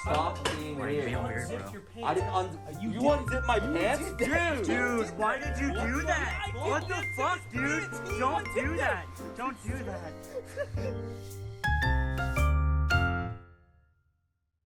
Stop being weird. I didn't you unzip my pants? Dude, why did you do that? What the fuck, dude? Don't do that. Don't do that.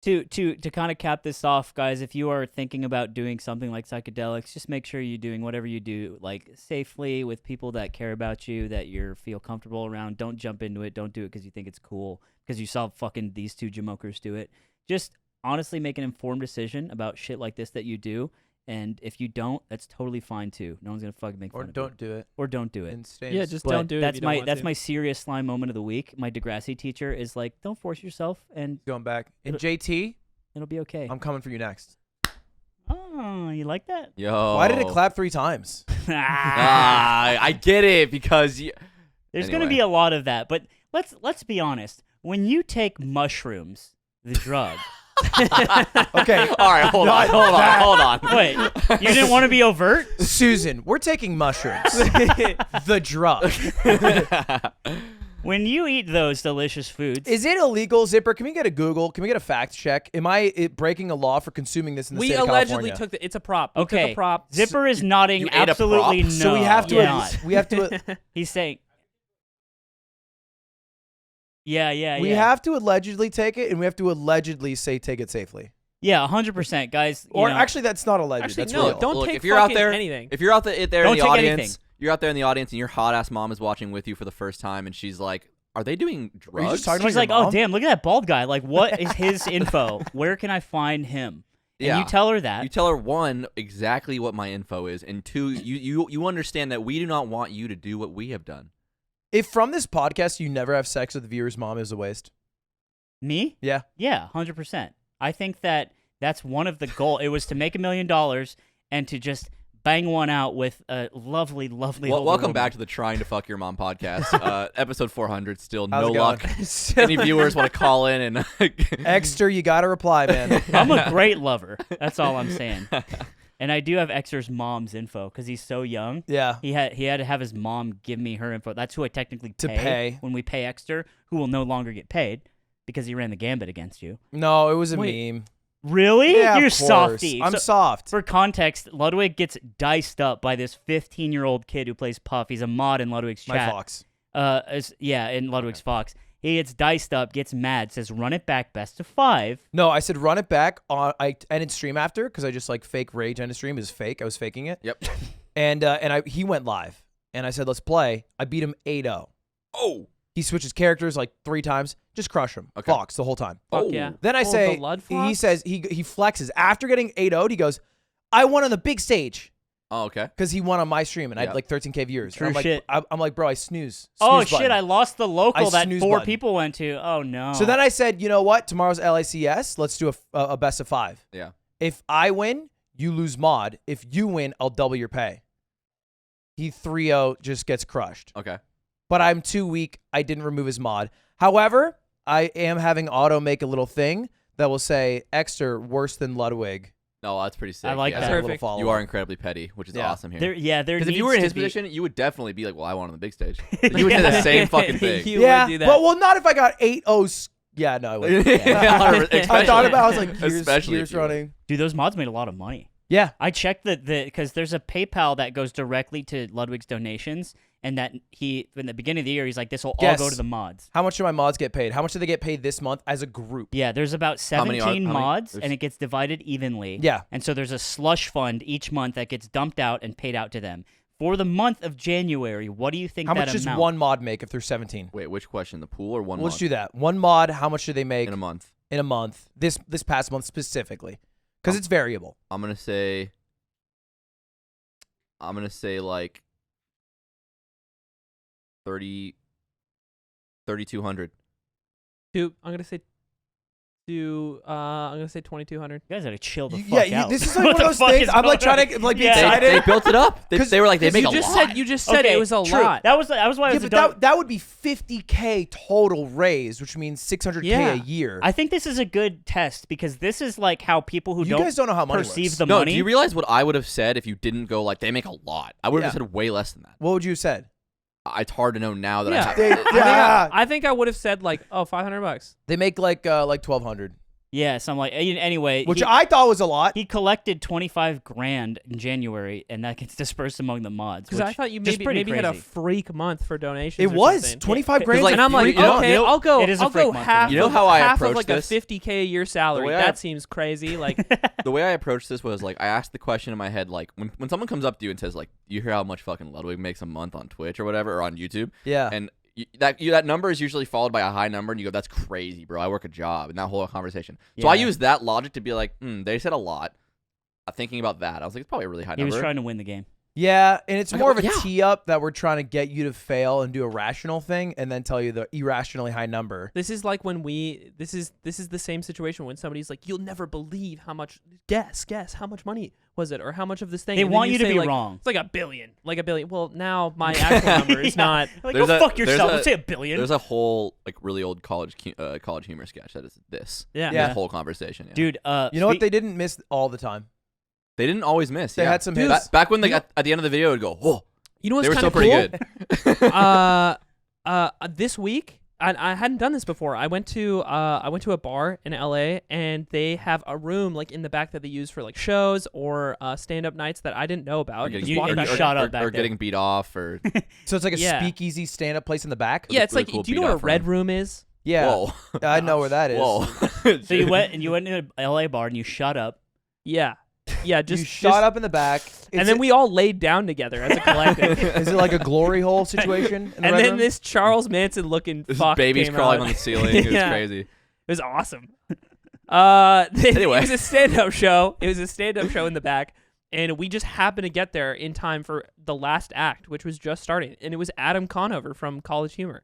To kind of cap this off, guys, if you are thinking about doing something like psychedelics, just make sure you're doing whatever you do like safely with people that care about you, that you feel comfortable around. Don't jump into it. Don't do it because you think it's cool, because you saw fucking these two jamokers do it. Just honestly make an informed decision about shit like this that you do. And if you don't, that's totally fine too. No one's gonna fucking make fun of you. Or don't do it. Or don't do it. Yeah, just But don't do it. That's my serious slime moment of the week. My Degrassi teacher is like, don't force yourself, and Going back. And JT, it'll be okay. I'm coming for you next. Oh, you like that? Yo. Why did it clap 3 times? I get it because There's gonna be a lot of that, but let's be honest. When you take mushrooms, the drug. Okay. All right, hold on. Wait, you didn't want to be overt? Susan, we're taking mushrooms. The drug. When you eat those delicious foods, Is it illegal, Zipper? Can we get a Google? Can we get a fact check? Am I breaking a law for consuming this in the We state of allegedly California? took it's a prop. We took okay, a prop. Zipper is nodding you ate a absolutely prop? no. So we have to. not. We have to. He's saying. Yeah. We have to allegedly take it, and we have to allegedly say take it safely. Yeah, 100%, guys. Or know, actually, that's not alleged. Actually, That's no, real. don't Look, take if you're out fucking there, anything. If you're out there Don't in the take audience, anything. you're out there in the audience, and your hot ass mom is watching with you for the first time, and she's like, "Are they doing drugs?" Are you just talking She's about like, your oh mom? damn, look at that bald guy. Like, what is his info? Where can I find him? And Yeah. you tell her that. You tell her, one, exactly what my info is, and two, you understand that we do not want you to do what we have done. If from this podcast you never have sex with the viewer's mom, is a waste. Me? Yeah. Yeah, 100%. I think that that's one of the goal. It was to make $1 million and to just bang one out with a lovely, lovely. Well, older welcome woman. back to the Trying to Fuck Your Mom podcast, episode 400. Still How's no it luck. going? Any viewers want to call in and Exter, you got to reply, man. I'm a great lover. That's all I'm saying. And I do have Exter's mom's info because he's so young. Yeah. He had to have his mom give me her info. That's who I technically To pay. when we pay Exter, who will no longer get paid because he ran the gambit against you. No, it was a Wait. meme. Really? Yeah, You're of course. softy. I'm So- soft. For context, Ludwig gets diced up by this 15-year-old kid who plays Puff. He's a mod in Ludwig's My chat. fox. In Ludwig's Fox. He gets diced up, gets mad, says run it back, best of 5. No, I said run it back. I ended stream after because I just like fake rage ended stream. It was fake. I was faking it. Yep. And he went live. And I said, let's play. I beat him 8-0. Oh. He switches characters like 3 times. Just crush him. Okay. Fox the whole time. Fuck Oh. yeah. Then I Oh, say, the Lud he Fox? says, he flexes. After getting 8-0'd, he goes, I won on the big stage. Oh, okay. Because he won on my stream and I Yeah. had like 13K viewers. True and I'm like, shit. I'm like, bro, I snooze. Oh, Snooze shit, button. I lost the local I that snooze 4 button. people went to. Oh, no. So then I said, you know what? Tomorrow's LICS. Let's do a best of 5. Yeah. If I win, you lose mod. If you win, I'll double your pay. He 3-0 just gets crushed. Okay. But I'm too weak. I didn't remove his mod. However, I am having auto make a little thing that will say Exter worse than Ludwig. No, that's pretty sick. I like yeah. that. As a little Perfect. follow-up. You are incredibly petty, which is Yeah. awesome here. there Because if you were in his position, you would definitely be like, well, I won on the big stage. You would say the same fucking thing. You Yeah, would do that. but well, not if I got 8-0. Yeah, no, I wouldn't. I thought about. I was like, Especially years if you were. running. Dude, those mods made a lot of money. Yeah, I checked because there's a PayPal that goes directly to Ludwig's donations, and that in the beginning of the year, he's like, this will all Yes. go to the mods. how much do my mods get paid? How much do they get paid this month as a group? Yeah, there's about How many 17 how many? mods, There's- and it gets divided evenly. Yeah. And so there's a slush fund each month that gets dumped out and paid out to them. For the month of January, what do you think How that much does amount? one mod make if there's 17? Wait, which question? The pool or one Let's month? do that. One mod. How much do they make In a month. in a month? This past month specifically, because it's variable. I'm gonna say like 3,200. I'm gonna say 2,200. You guys gotta chill the You- fuck yeah, out. this is like What one of the those fuck things. is I'm like going trying to on? like be Yeah. excited. They built it up. They 'Cause- were like, they 'cause make You a just lot. said it Okay, was a true. lot. That was why I was Yeah, a but dumb- that would be 50K total raise, which means 600K Yeah. a year. I think this is a good test because this is like how people who you guys don't know how money perceive works. the No, money. do you realize what I would have said if you didn't go like they make a lot? I would have Yeah. said way less than that. What would you have said? It's hard to know now that Yeah. I have. They, I think I would have said like, $500. they make like 1,200. Yeah, so I'm like, anyway. which I thought was a lot. He collected 25 grand in January, and that gets dispersed among the mods. Because I thought you just pretty maybe had a crazy. freak month for donations. It or was something. 25 grand. like, And I'm like, you know- okay, you know- I'll go. It is a I'll freak go month, half. you know of, how I half of approach like this? a 50K a year salary. way That seems crazy. Like, The way I approached this was like I asked the question in my head, like when someone comes up to you and says like, you hear how much fucking Ludwig makes a month on Twitch or whatever or on YouTube, Yeah. and that number is usually followed by a high number, and you go, that's crazy, bro. I work a job, and that whole conversation. So I Yeah. used that logic to be like, they said a lot. Thinking about that, I was like, it's probably a really high He number. was trying to win the game. Yeah, and it's I more go, of a yeah. tee up that we're trying to get you to fail and do a rational thing, and then tell you the irrationally high number. this is like when this is the same situation when somebody's like, you'll never believe how much. Guess how much money was it, or how much of this thing. They And then want you to say, be like, wrong. It's like a billion. Well, now my actual number is Yeah. not. Like, There's go a- fuck there's yourself. a- Let's say $1 billion. There's a whole like really old college humor sketch that is this. Yeah. Yeah. This whole conversation. Yeah. Dude, You know what? They didn't miss all the time. They didn't always miss. They yeah. had some Dude, hits. back when You know- at the end of the video it would go, whoa. You know what's They were kind still of pretty cool? good. This week, I hadn't done this before. I went to a bar in LA, and they have a room like in the back that they use for like shows or stand-up nights that I didn't know about. Or getting, You- Walked and back you there. shot up back or there. getting beat off or So it's like a Yeah. speakeasy stand-up place in the back. Yeah, it's really like, cool do you know beat what a off red room. room is? Yeah. Whoa. I know where that is. Whoa. So you went into a LA bar and you shut up. Yeah, yeah. Just you shot up in the back, and then we all laid down together as a collective. Is it like a glory hole situation? In the And red then room? this Charles Manson looking This fuck baby's came crawling out. on the ceiling. It was Yeah. crazy. It was awesome. Anyway. It was a stand-up show. It was a stand-up show in the back, and we just happened to get there in time for the last act, which was just starting, and it was Adam Conover from College Humor.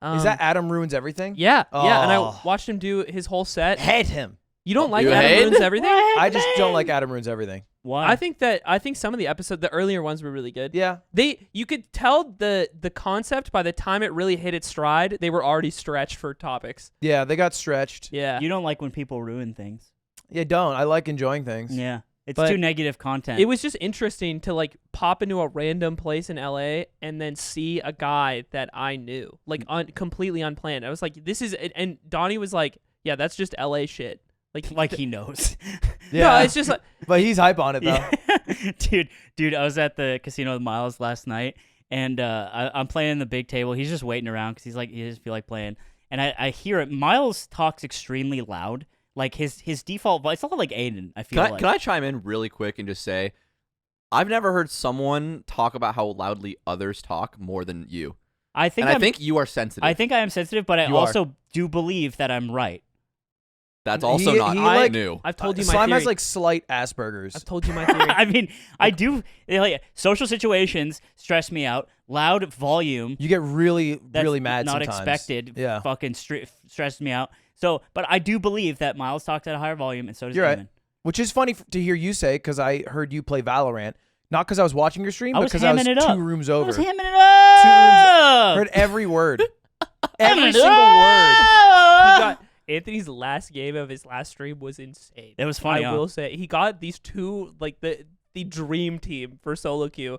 Is that Adam Ruins Everything? Yeah, yeah. And I Oh. watched him do his whole set. Hate him. You don't like You Adam hate? Ruins Everything? I just don't like Adam Ruins Everything. Why? I think some of the episodes, the earlier ones, were really good. Yeah. You could tell the concept by the time it really hit its stride. They were already stretched for topics. Yeah, they got stretched. Yeah, You don't like when people ruin things. Yeah, don't. I like enjoying things. Yeah. It's But too negative content. it was just interesting to like pop into a random place in LA and then see a guy that I knew, like completely unplanned. I was like, this is, and Donnie was like, yeah, that's just LA shit. like he knows. Yeah. No, it's just like, But he's hype on it, though. Yeah. dude, I was at the casino with Miles last night, and I'm playing the big table. He's just waiting around because he just feel like playing, and I hear it. Miles talks extremely loud, like his default voice. It's a lot like Aiden. I feel like. Can I chime in really quick and just say, I've never heard someone talk about how loudly others talk more than you. I think And I think you are sensitive. I think I am sensitive, but I You are. also do believe that I'm right. That's also He- not he, like- new. I've told you my Slime theory. has like slight Asperger's. I've told you my theory. I mean, I do. Like, social situations stress me out. Loud volume. You get really, That's really mad not sometimes. expected. Yeah. Fucking stresses me out. So, but I do believe that Miles talks at a higher volume, and so does You're right. Eamon. Which is funny to hear you say, because I heard you play Valorant. Not because I was watching your stream, I but was because I was hamming it up. 2 rooms I over. was hamming it up. Heard every word. Every Hamming it single word. He up. got Anthony's last game of his last stream was insane. It was funny, I huh? will say he got these two, like the dream team for solo queue,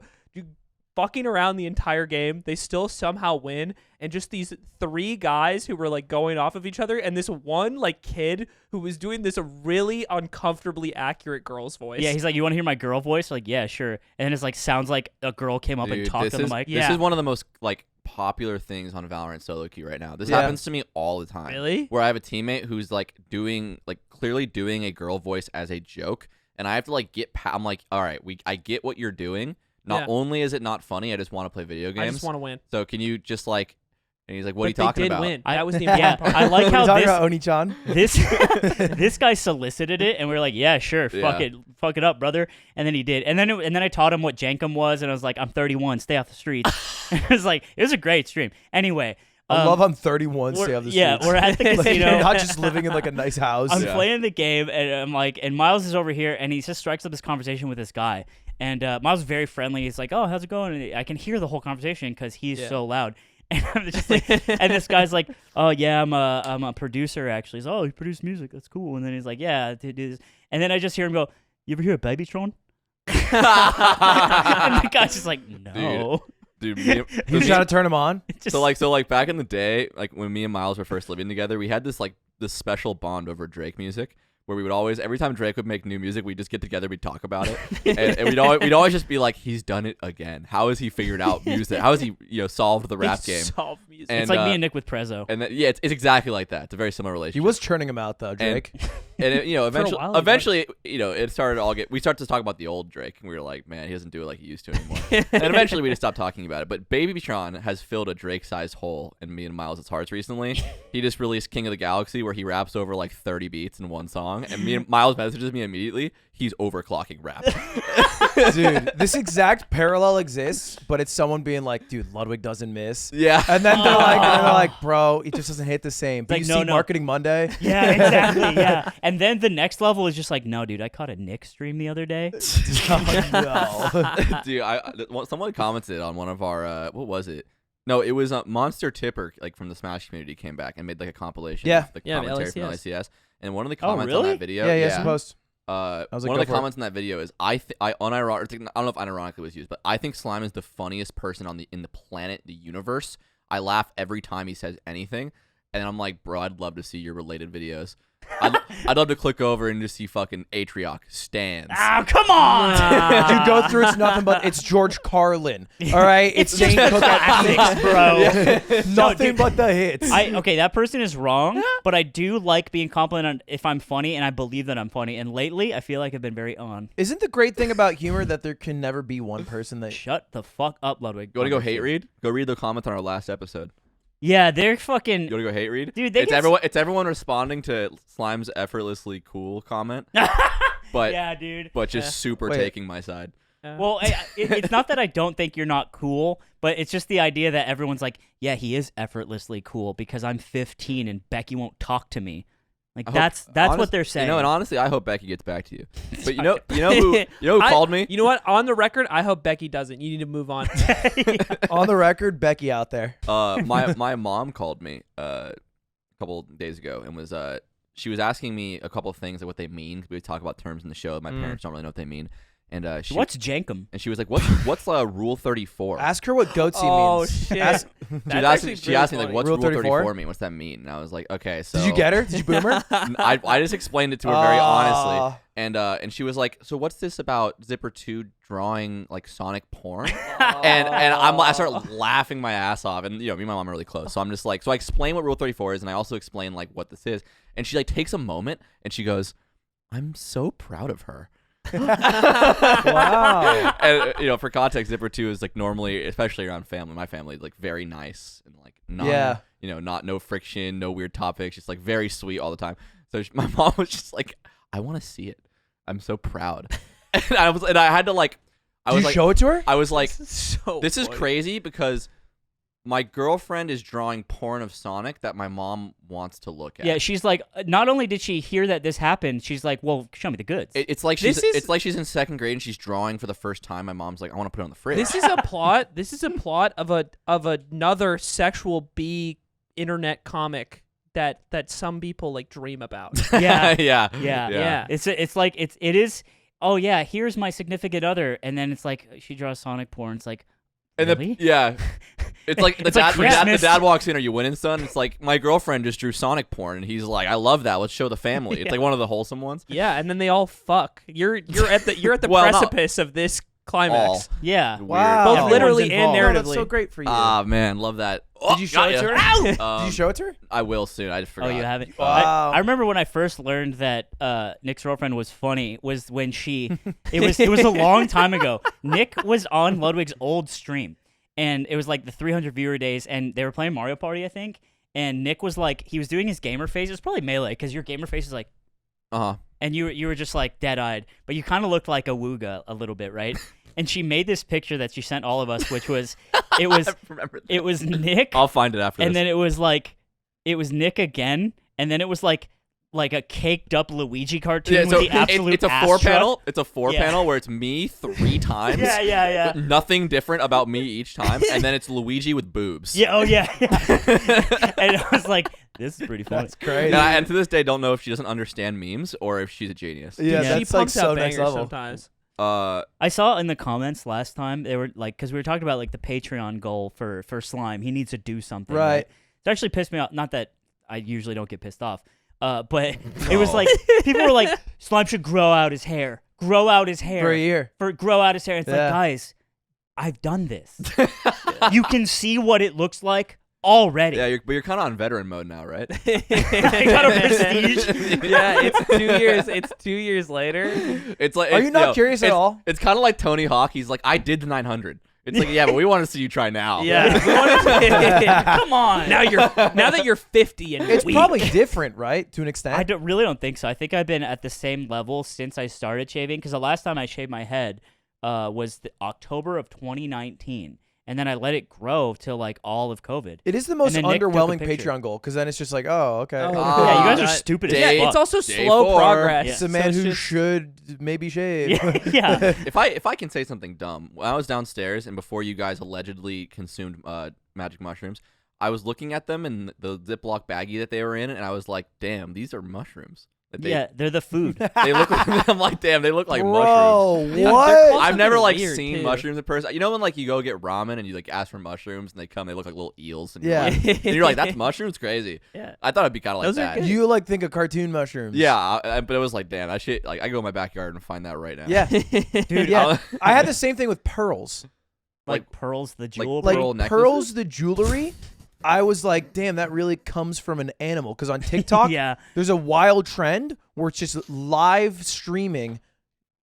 fucking around the entire game. They still somehow win, and just these 3 guys who were like going off of each other, and this one like kid who was doing this really uncomfortably accurate girl's voice. Yeah, he's like, you want to hear my girl voice? Like, yeah, sure. And then it's like sounds like a girl came up and Dude, talked this on the is- mic. This Yeah. is one of the most like popular things on Valorant solo queue right now. This Yeah. happens to me all the time. Really? Where I have a teammate who's like clearly doing a girl voice as a joke, and I have to like I'm like, all right, I get what you're doing. Not Yeah. only is it not funny, I just want to play video games. I just want to win. So can you just like? And he's like, what But are you talking they did about? win. I- That was the yeah, important part. I like What are how you talking this about, Oni-chan? this guy solicited it, and we were like, yeah, sure, fuck it up, brother. And then he did, and then I taught him what jencum was, and I was like, I'm 31, stay off the streets. It was like, it was a great stream. Anyway, I love I'm 31, we're- stay off the yeah, streets. we're at the Like, casino. you're not just living in like a nice house. I'm Yeah. playing the game, and I'm like, and Miles is over here, and he just strikes up this conversation with this guy. And Miles is very friendly. He's like, "Oh, how's it going?" And I can hear the whole conversation because he's Yeah. so loud. And I'm just like, and this guy's like, "Oh yeah, I'm a producer actually." He's, "Oh, you produce music? That's cool." And then he's like, "Yeah, to do this." And then I just hear him go, "You ever hear of babytron?" And the guy's just like, "No." Dude, He's trying to turn him on. Just, so like back in the day, like when me and Miles were first living together, we had this like this special bond over Drake music, where we would always, every time Drake would make new music, we'd just get together, we'd talk about it, and we'd always just be like, he's done it again. How has he figured out music? How has he solved the rap game? Solved music. And, It's like me and Nick with Prezzo. And then, yeah, it's exactly like that. It's a very similar relationship. He was churning him out though, Drake. And it, while he eventually, it started to all we started to talk about the old Drake, and we were like, man, he doesn't do it like he used to anymore. And eventually, we just stopped talking about it. But babytron has filled a Drake-sized hole in me and Miles' hearts recently. He just released King of the Galaxy, where he raps over like 30 beats in one song, and me and Miles messages me immediately. He's overclocking rap. Dude, this exact parallel exists, but it's someone being like, dude, Ludwig doesn't miss. Yeah. And then they're like, bro, it just doesn't hit the same. Did Like, you no, see no. Marketing Monday? Yeah, exactly. Yeah. And then the next level is just like, no, dude, I caught a Nick stream the other day. Oh, no. Dude, someone commented on one of our what was it? No, it was Monster Tipper, like from the Smash community, came back and made like a compilation Yeah. of the Yeah, commentary from LCS. LCS. And one of the comments on really? that video, Yeah, supposed. one was of like, the go for it. comments in that video is I don't know if unironically was used, but I think Slime is the funniest person in the planet, the universe. I laugh every time he says anything, and I'm like, bro, I'd love to see your related videos. I'd love to click over and just see fucking Atrioc, Stanz. Oh, come on. You go through, it's nothing but, it's George Carlin. All right? It's just Dane the Cook at classics, bro. Nothing dude. but the hits. Okay, that person is wrong, but I do like being complimented on if I'm funny, and I believe that I'm funny. And lately, I feel like I've been very on. Isn't the great thing about humor that there can never be one person that... Shut the fuck up, Ludwig. You want to go hate read? Go read the comments on our last episode. Yeah, they're fucking. You want to go hate read? Dude, they it's get everyone. It's everyone responding to Slime's effortlessly cool comment, but Yeah, dude. but just super Wait. taking my side. Well, it's not that I don't think you're not cool, but it's just the idea that everyone's like, yeah, he is effortlessly cool because I'm 15 and Becky won't talk to me. Like that's what they're saying. And honestly, I hope Becky gets back to you. But you know who called me? You know what? On the record, I hope Becky doesn't. You need to move on. On the record, Becky out there. My mom called me a couple days ago and was she was asking me a couple of things like what they mean. We talk about terms in the show. My parents don't really know what they mean. And What's jencum? And she was like, "What's Rule 34?" Ask her what goatsy Oh, means. shit. Ask, She asked me like, "What's Rule Rule 34? 34 mean? What's that mean?" And I was like, "Okay, so." did you get her? Did you boom her? I just explained it to her very honestly, Aw. and she was like, "So what's this about Zipper 2 drawing like Sonic porn?" and I started laughing my ass off, and me and my mom are really close, so I'm just like, so I explain what Rule 34 is, and I also explain like what this is, and she like takes a moment and she goes, "I'm so proud of her." Wow. And for context, Zipper 2 is like normally, especially around family, my family, like very nice and like not, no friction, no weird topics, just like very sweet all the time. So my mom was just like, "I want to see it. I'm so proud." And I had to like, Did you show it to her? I was like, So this is funny. crazy because my girlfriend is drawing porn of Sonic that my mom wants to look at. Yeah, she's like, not only did she hear that this happened, she's like, well, show me the goods. It's like This is- it's like she's in second grade and she's drawing for the first time. My mom's like, "I want to put it on the fridge." This is a plot. This is a plot of another sexual B internet comic that some people like dream about. Yeah. yeah, Yeah. It's like it is. Oh yeah, here's my significant other, and then it's like she draws Sonic porn. It's like, And really? it's like It's like the Christmas. dad walks in. "Are you winning, son?" It's like, my girlfriend just drew Sonic porn, and he's like, "I love that. Let's show the family." It's like one of the wholesome ones. Yeah, and then they all fuck. You're at the Well, not precipice of this climax. all. Yeah. Weird. Wow. Both Everyone's literally and involved. Oh, that's narratively. so great for you. Ah man, love that. Did you show it to her? Her? Did you show it to her? I will soon. I just forgot. Oh, you haven't? Wow. I remember when I first learned that Nick's girlfriend was funny was when she it was a long time ago. Nick was on Ludwig's old stream, and it was like the 300 viewer days, and they were playing Mario Party, I think. And Nick was like, he was doing his gamer face. It was probably Melee, because your gamer face is like, and you were just like dead eyed, but you kind of looked like a Wooga a little bit, right? And she made this picture that she sent all of us, which was it was I remember that. it was Nick. I'll find it after And this. then it was Nick again, and then it was like a caked up Luigi cartoon Yeah, with so the absolute it's a ass four truck. panel. It's a four Yeah. panel where it's me 3 times. Yeah. But nothing different about me each time, and then it's Luigi with boobs. Yeah, oh yeah. And I was like, this is pretty funny. That's crazy. And to this day, don't know if she doesn't understand memes or if she's a genius. Yeah, Yeah. She that's like pumps so out next bangers level. sometimes. I saw in the comments last time they were like, because we were talking about like the Patreon goal for Slime. He needs to do something. Right. It actually pissed me off. Not that I usually don't get pissed off. But it was like people were like, Slime should grow out his hair. Grow out his hair. For a year. Grow out his hair. It's like, guys, I've done this. You can see what it looks like already. Yeah, but you're kind of on veteran mode now, right? I got a prestige. Yeah, it's 2 years. It's 2 years later. It's like, Are you not curious at all? It's kind of like Tony Hawk. He's like, I did the 900. It's like, yeah, but we want to see you try now. Yeah. Come on. Now that you're 50 and It's weak. probably different, right? To an extent. I really don't think so. I think I've been at the same level since I started shaving, because the last time I shaved my head was October of 2019. And then I let it grow till like all of COVID. It is the most And then Nick took a underwhelming picture. Patreon goal, because then it's just like, oh, okay. Oh, Yeah, you guys are that- stupid Yeah, as fuck. it's also Day slow 4. progress. It's a So man it's who just- should maybe shave. yeah. If I can say something dumb, when I was downstairs and before you guys allegedly consumed magic mushrooms, I was looking at them in the Ziploc baggie that they were in, and I was like, damn, these are mushrooms. Like, Yeah, they're the food. They look like, I'm like, damn, they look like mushrooms. Bro, Yeah, what? they're called I've never something like weird, seen too. mushrooms in person. You know when like you go get ramen and you like ask for mushrooms and they come, they look like little eels. And Yeah. You're like, and you're like, that's mushrooms, crazy. Yeah. I thought it'd be kind of like Those are that. good. You like think of cartoon mushrooms. Yeah, but it was like, damn, that shit. Like, I go in my backyard and find that right now. Yeah. Dude, Yeah. I had the same thing with pearls. like pearls, the jewel. Like Pearl necklaces? pearls, the jewelry. I was like, damn, that really comes from an animal. Because on TikTok, Yeah. there's a wild trend where it's just live streaming,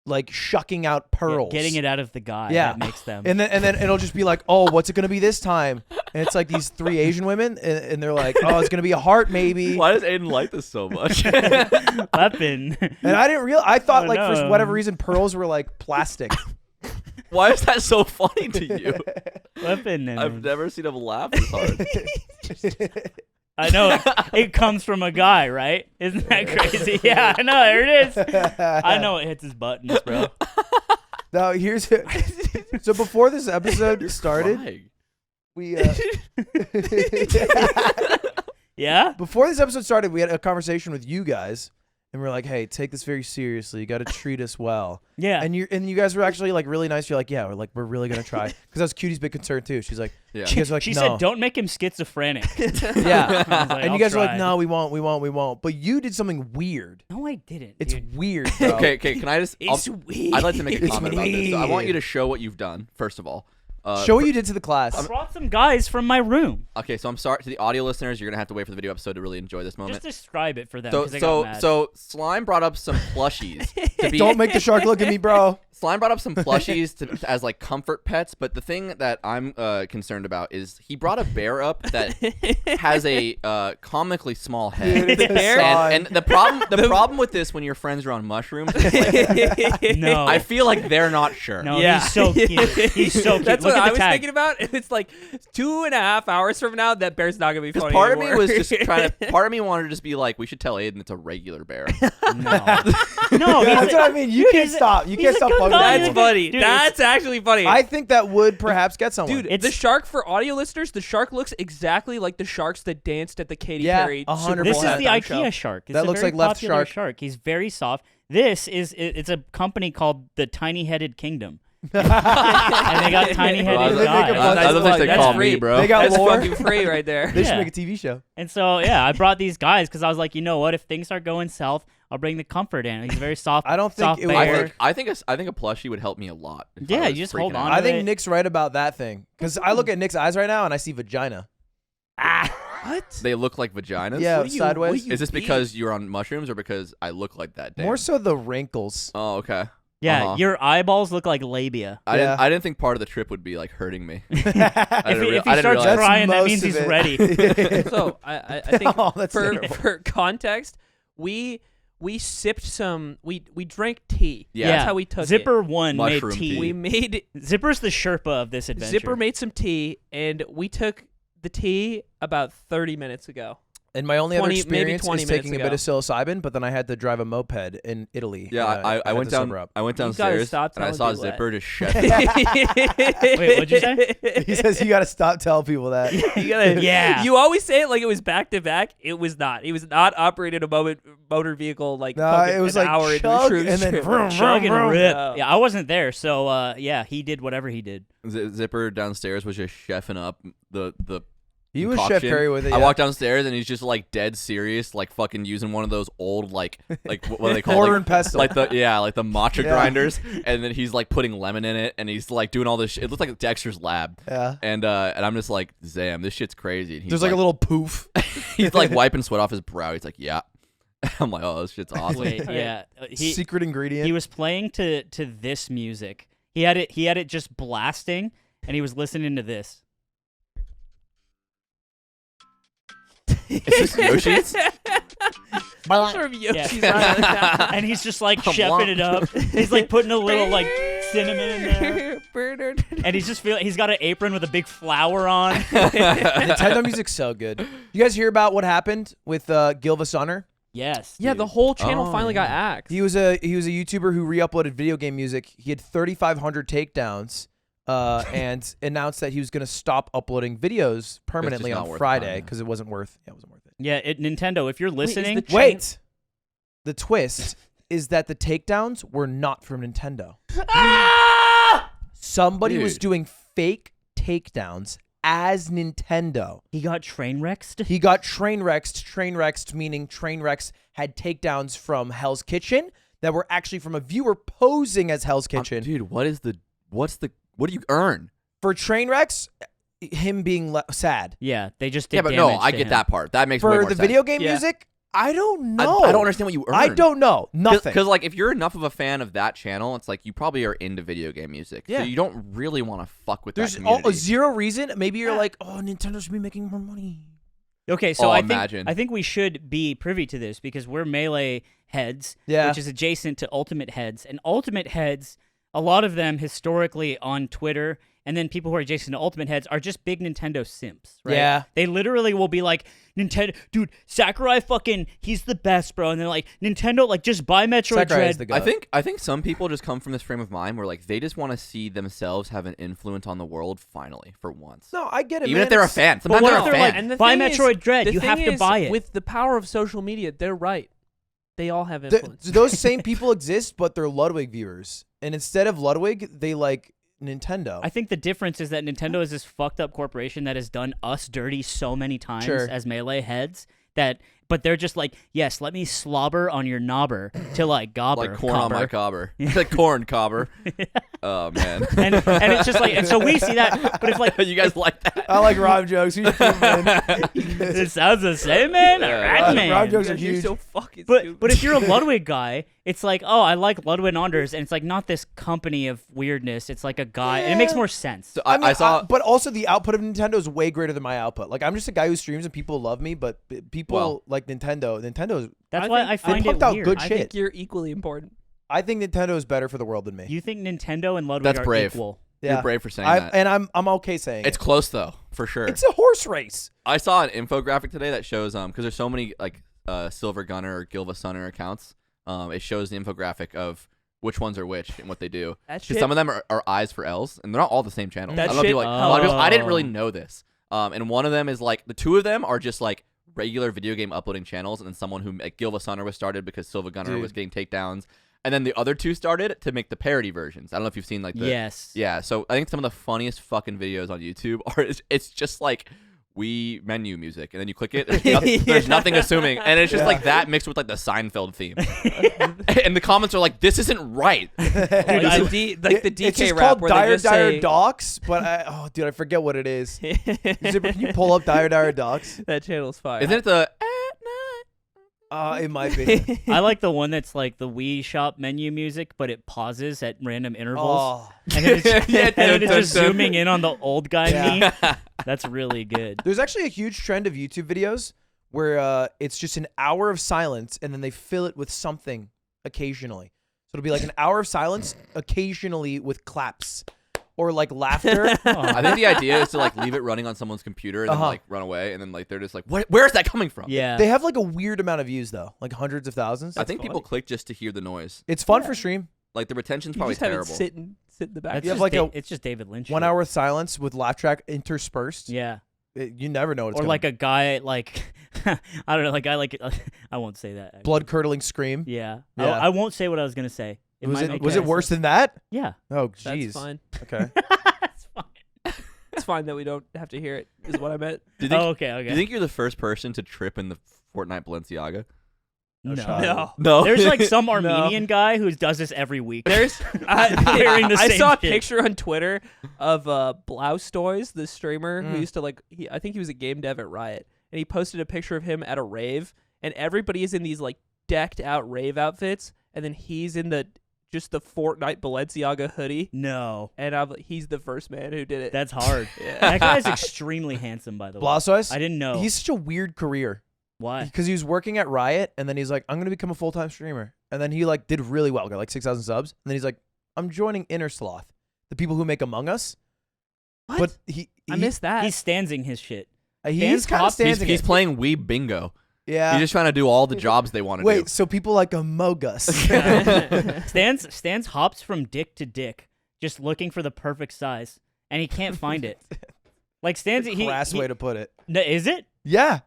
like shucking out pearls. Getting it out of the guy Yeah. that makes them. And then it'll just be like, oh, what's it gonna be this time? And it's like these 3 Asian women, and they're like, oh, it's gonna be a heart maybe. Why does Aiden like this so much? Weapon. And I didn't realize. I thought Oh, like for no. whatever reason pearls were like plastic. Why is that so funny to you? Weapon. I've never seen him laugh this hard. I know. It comes from a guy, right? Isn't that crazy? Yeah, I know. There it is. I know it hits his buttons, bro. Now here's so before this episode started, Crying. we Yeah? before this episode started, we had a conversation with you guys, and we are like, hey, take this very seriously. You got to treat us well. Yeah. And you guys were actually like really nice. You're like, yeah, we're really gonna try. Because that was Cutie's big concern too. She's like, Yeah. you guys were like, she no. said, don't make him schizophrenic. Yeah. I was like, And "I'll you guys were like, try." no, we won't. But you did something weird. No, I didn't. It's dude. weird, bro. Okay, can I just? It's weird. I'd like to make a It's comment about this. So I want you weird. to show what you've done first of all. Show what you did to the I class. brought some guys from my room. Okay, so I'm sorry to the audio listeners. You're gonna have to wait for the video episode to really enjoy this moment. Just describe it for them. So 'cause they got so mad. so Slime brought up some plushies. To be, Don't make the shark look at me, bro. Slime brought up some plushies as like comfort pets, but the thing that I'm concerned about is he brought a bear up that has a comically small head. Dude, it's a bear? sign. And the problem with this when your friends are on mushrooms is like, no. I feel like they're not sure. No, Yeah. he's so cute. He's so cute. That's Look what at I the was tag. thinking about. It's like 2.5 hours from now, that bear's not gonna be Because funny part of me anymore. was just trying to. Part of me wanted to just be like, we should tell Aiden it's a regular bear. No, he's That's a- what I mean. You dude, can't he's a- stop. You he's can't a stop good fucking guy. with That's me. funny. Dude, That's actually funny. I think that would perhaps get someone. Dude, It's- the shark, for audio listeners, the shark looks exactly like the sharks that danced at the Katy Yeah, Perry 100%. Super This Bowl is the halftime IKEA show. shark. It's That a looks very like Left popular Shark. He's very soft. This is it's a company called the Tiny Headed Kingdom, and they got tiny Bro, I headed was They make a like, guys. bunch I was like, they That's call free. me, bro. They got That's lore. fucking free right there. They should Yeah. make a TV show. And so yeah, I brought these guys because I was like, you know what? If things start going south, I'll bring the comfort in. He's very soft. I don't think soft it would bear. work. I think a plushie would help me a lot. if I Yeah, was you just freaking hold out. on. I to think it. Nick's right about that thing. Because I look at Nick's eyes right now and I see vagina. What? They look like vaginas. Yeah, What do you- sideways. what do you Is this mean? because you're on mushrooms or because I look like that? Dan? More so the wrinkles. Oh, okay. Yeah, Uh-huh. your eyeballs look like labia. Yeah. I didn't think part of the trip would be like hurting me. If didn't he, if he I didn't starts realize. crying, that most means of he's it. ready. So I think Oh, that's for terrible. for context, we sipped some. We drank tea. Yeah. That's how we took Zipper one made Mushroom it. tea. tea. We made Zipper's the Sherpa of this adventure. Zipper made some tea, and we took the tea about 30 minutes ago. And my only 20 other maybe experience 20 is minutes taking a bit of psilocybin, but then I had to drive a moped in Italy. Yeah, and I had went to down. sober up. I went You gotta downstairs stop and I telling saw people that. Zipper just chef. Wait, what'd you say? He says you got to stop telling people that. You gotta, Yeah. You always say it like it was back to back. It was not. He was not operating a motor vehicle like No, fucking it was an like hour into chug the shroom and then trip. vroom, Chug and vroom, rip. vroom. Yeah, I wasn't there, so yeah, he did whatever he did. Zipper downstairs was just chefing up the He was Chef concoction. Curry with it. I yeah. walked downstairs and he's just like dead serious, like fucking using one of those old like what do they call Mortar like, and pestle. like the matcha Yeah. grinders, and then he's like putting lemon in it, and he's like doing all this shit. It looks like Dexter's lab. Yeah. And I'm just like, Zam, this shit's crazy. And he's There's like a little poof. he's like wiping sweat off his brow. He's like, yeah. I'm like, oh, this shit's awesome. Wait, yeah. Secret ingredient. He was playing to this music. He had it just blasting, and he was listening to this. Is this Yoshi's? Sort of Yoshi's Yeah. And he's just like chefing it up. He's like putting a little like cinnamon in there. And he's got an apron with a big flower on. Nintendo music's so good. You guys hear about what happened with Gilvasunner? Yes. Yeah, dude. the whole channel Oh, finally got axed. He was a YouTuber who re-uploaded video game music. He had 3,500 takedowns, and announced that he was going to stop uploading videos permanently not on worth Friday time, yeah. because it wasn't worth it. Yeah, Nintendo, if you're listening, the Wait, the twist is that the takedowns were not from Nintendo. Somebody was Dude. doing fake takedowns as Nintendo. he got train wrecked. He got train wrecked meaning train wrecks had takedowns from Hell's Kitchen that were actually from a viewer posing as Hell's Kitchen. Dude, what do you earn? For train wrecks, him being sad. Yeah, they just did Yeah, but no, damage I to get him. that part. That makes way For more the sense. video game Yeah. music, I don't know. I don't understand what you earn. I don't know. Nothing. Because like if you're enough of a fan of that channel, it's like you probably are into video game music. Yeah. So you don't really want to fuck with There's that community. zero reason. Maybe you're like, oh, Nintendo should be making more money. Okay, so Oh, I imagine. think we should be privy to this because we're Melee heads, Yeah. which is adjacent to Ultimate heads, and Ultimate heads, a lot of them historically on Twitter, and then people who are adjacent to Ultimate heads are just big Nintendo simps, right? Yeah. They literally will be like, Nintendo, dude, Sakurai fucking, he's the best, bro, and they're like, Nintendo, like, just buy Metroid Sakurai is Dread. the goat. I think some people just come from this frame of mind where like they just want to see themselves have an influence on the world finally for once. No, I get it. Even man. if they're a It's- fan. But Sometimes what they're if a they're fan. like, And the buy thing is- Metroid Dread, the you have thing to is, buy it. With the power of social media, they're right. They all have Th- influence. those same people exist, but they're Ludwig viewers. And instead of Ludwig, they like Nintendo. I think the difference is that Nintendo is this fucked up corporation that has done us dirty so many times Sure. as Melee heads but they're just like, yes, let me slobber on your knobber till I gobber. Like corn on my cobber. cobber. Like corn cobber. Oh man. and it's just like, and so we see that, but if like, you guys like that? I like rhyme jokes. Who's it sounds the same, man. All right, man. rhyme jokes are You're huge. so fucking But stupid. if you're a Ludwig guy, it's like, oh, I like Ludwig and Anders, and it's like not this company of weirdness. It's like a guy, and it makes more sense. So I mean, I saw. but also the output of Nintendo is way greater than my output. Like I'm just a guy who streams and people love me, but people Well. like Nintendo. Nintendo's. That's I why think- I find pumped it out weird. good I shit. think you're equally important. I think Nintendo is better for the world than me. You think Nintendo and Ludwig That's are brave. equal? You're brave for saying I, that. and I'm okay saying It's it. close though, for sure. It's a horse race. I saw an infographic today that shows because there's so many like Silver Gunner or Gilvasunner accounts. It shows the infographic of which ones are which and what they do. That Because shit. some of them are eyes for L's, and they're not all the same channel. That I don't know if shit- you like. A lot of people, I didn't really Oh. know this. And one of them is like the two of them are just like regular video game uploading channels, and then someone who like Gilvasunner was started because Silver Gunner Dude. was getting takedowns, and then the other two started to make the parody versions. I don't know if you've seen like the Yes. Yeah, so I think some of the funniest fucking videos on YouTube are it's just like we menu music, and then you click it. There's, there's nothing assuming, and it's just like that mixed with like the Seinfeld theme, and the comments are like, "This isn't right." Like the DK it's just rap called where Dire they just Dire say, Docs, but I forget what it is. Zipper, can you pull up Dire Dire Docs? that channel's fire. Isn't it the? It might be. I like the one that's like the Wii Shop menu music, but it pauses at random intervals. Oh. And then it's, Yeah, and then it's just dun, dun. zooming in on the old guy Yeah. me. That's really good. There's actually a huge trend of YouTube videos where it's just an hour of silence and then they fill it with something occasionally. So it'll be like an hour of silence occasionally with claps or like laughter. I think the idea is to like leave it running on someone's computer and then like run away, and then like they're just like, "What? Where's that coming from?" Yeah. They have like a weird amount of views though, like hundreds of thousands. I think people click just to hear the noise. It's fun for stream. Like the retention's you probably just have terrible. it sit in the back. That's You have just like it's just David Lynch. 1 shit. hour of silence with laugh track interspersed. Yeah. You never know what's Or coming. like a guy like I don't know, like I like I won't say that. actually. blood curdling scream. Yeah. Yeah. I won't say what I was gonna say. Was might it make was it sense. worse than that? Yeah. Oh That's jeez. fine. Okay. That's fine. It's It's fine that we don't have to hear it. Is what I meant. Do you think, Oh, okay. do you think you're the first person to trip in the Fortnite Balenciaga? No. No. No. There's like some Armenian guy who does this every week. There's Wearing the I same saw a shit. picture on Twitter of blaustoise, the streamer who Mm. used to I think he was a game dev at Riot, and he posted a picture of him at a rave, and everybody is in these like decked out rave outfits, and then he's in just the Fortnite Balenciaga hoodie, No. and he's the first man who did it. That's hard. Yeah. That guy's extremely handsome, by the way. Blaustoise? I didn't know. He's such a weird career. Why? Because he was working at Riot, and then he's like, I'm going to become a full-time streamer. And then he like did really well, got like 6,000 subs. And then he's like, I'm joining Inner Sloth, the people who make Among Us. What? But I missed that. He's stansing his shit. he's kind of Hops- standing He's it. playing Weeb Bingo. Yeah. He's just trying to do all the jobs they want to Wait, do. so people like Among Us. Stans hops from dick to dick, just looking for the perfect size, and he can't find it. Like Stans, Crass way to put it. No, is it? Yeah.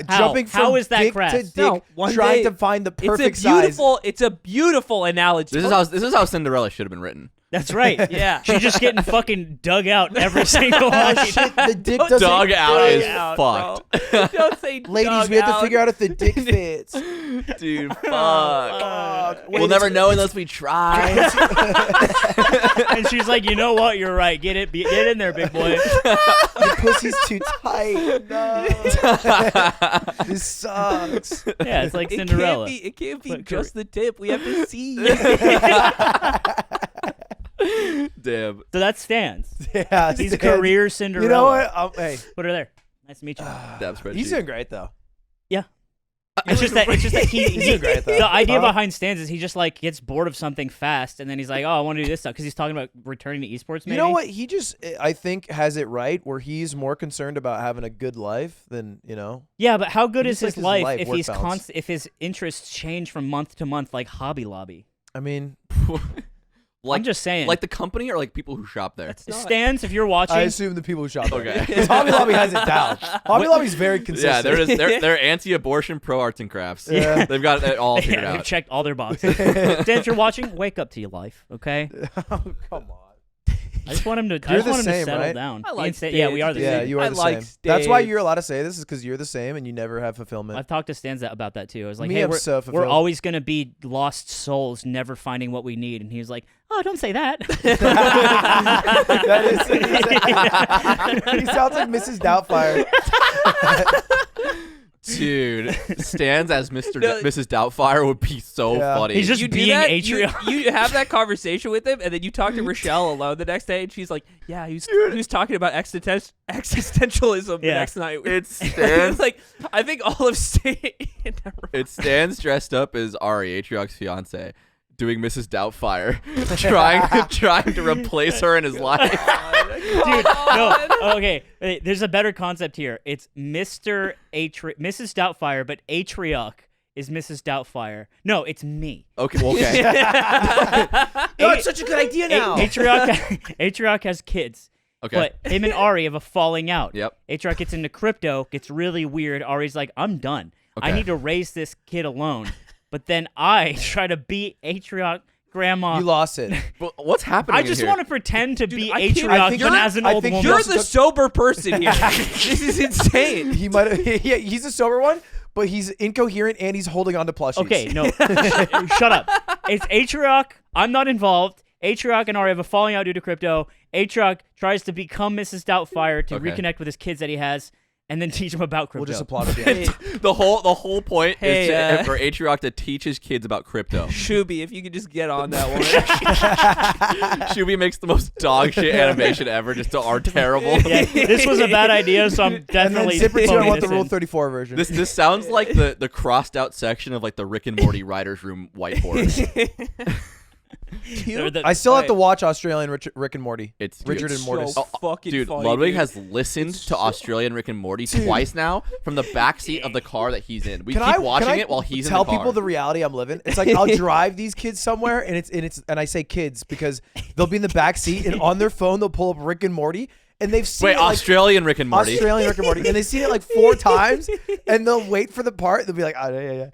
How? Jumping from How is that dick crass? to dick, No, one trying day- to find the it's perfect a beautiful analogy. This is how Cinderella should have been written. That's right. Yeah. She's just getting fucking dug out every single size. night. Shit, the dick doesn't. Dug out Dug is out, fucked. bro. Don't say Ladies, dug we have to out. figure out if the dick fits. Dude, fuck. Fuck. Wait, We'll never know unless we try. And she's like, you know what? You're right. Get in there, big boy. Your pussy's too tight. No. This sucks. Yeah, it's like It Cinderella. It can't be But just the tip. We have to see. Damn. So that's Stans. Yeah. He's Stan. career Cinderella. You know what? Hey, Put her there. Nice to meet you. Dab spreadsheet. he's doing great though. It's just that He's doing great though. the idea Huh? behind Stans is he just like gets bored of something fast, and then he's like, "Oh, I want to do this stuff," because he's talking about returning to esports. Maybe. You know what? He just, I think, has it right where he's more concerned about having a good life than, Yeah, but how good He is just his likes his life life, if work he's balance. if his interests change from month to month like Hobby Lobby? I mean, like, I'm just saying. like the company or like people who shop there? That's not. Stans, if you're watching, I assume the people who shop there. Okay. 'Cause Hobby Lobby has it down. Hobby Lobby's very consistent. Yeah, they're anti-abortion, pro arts and crafts. Yeah. They've got it all figured yeah, they've out. checked all their boxes. Stans, if you're watching, wake up to your life, okay? Oh, come on. I just want him to. I You're just the want him same, to settle right? down. I Me like and Stan- yeah, we are the Yeah, same. you are I the like same. That's why Stans. you're allowed to say this is because you're the same and you never have fulfillment. I've talked to Stans about that too. I was like, Me, hey, I'm we're, so we're fulfilled. always going to be lost souls, never finding what we need. And he was like, oh, don't say that. He sounds like Mrs. Doubtfire. Dude, Stans as Mr. No. Mrs. Doubtfire would be so Yeah. funny. He's just You do being that, Atrium. you have that conversation with him, and then you talk to Rochelle alone the next day, and she's like, "Yeah, he was talking about existentialism the Yeah. next night." It's Stans. like I think all of state. It stands dressed up as Ari, Atriok's fiance, doing Mrs. Doubtfire, trying to replace her in his life. Dude, no. Okay, wait, there's a better concept here. It's Mrs. Doubtfire, but Atriok is Mrs. Doubtfire. No, it's me. Okay, well, okay. No, it's such a good idea now. Atriok has kids. Okay. But him and Ari have a falling out. Yep. Atriok gets into crypto, gets really weird. Ari's like, I'm done. I Okay. need to raise this kid alone. But then I try to beat Atriok grandma. You lost it. Well, what's happening I just in want here? to pretend to be I can't- Atriok, I think but you're- as an I old think woman. You're Also the sober person here. This is insane. He might have. Yeah, he's a sober one, but he's incoherent and he's holding on to plushies. Okay, no. Shut up. It's Atriok. I'm not involved. Atriok and Ari have a falling out due to crypto. Atriok tries to become Mrs. Doubtfire to Okay. reconnect with his kids that he has, and then teach him about crypto. We'll just applaud at the end. the whole point Hey, is for Atriok to teach his kids about crypto. Shuby, if you could just get on that one. Shuby makes the most dog shit animation ever, just to are terrible. Yeah, this was a bad idea, so I'm And then definitely. Zipper 2, I phoning want the this Rule in. 34 version. This sounds like the crossed out section of like the Rick and Morty writers room whiteboard. They're the- I still have to watch Australian Rick and Morty. It's Richard and Mortis. So fucking Dude, funny, Ludwig dude. has listened to Australian Rick and Morty twice now from the backseat of the car that he's in. We Can keep I watching it while he's in tell the car. people the reality I'm living? It's like I'll drive these kids somewhere, and I say kids because they'll be in the back seat, and on their phone they'll pull up Rick and Morty, and they've seen Wait, it, like, Australian Rick and Morty. Australian Rick and Morty, and they've seen it like 4 times, and they'll wait for the part. They'll be like, oh, yeah.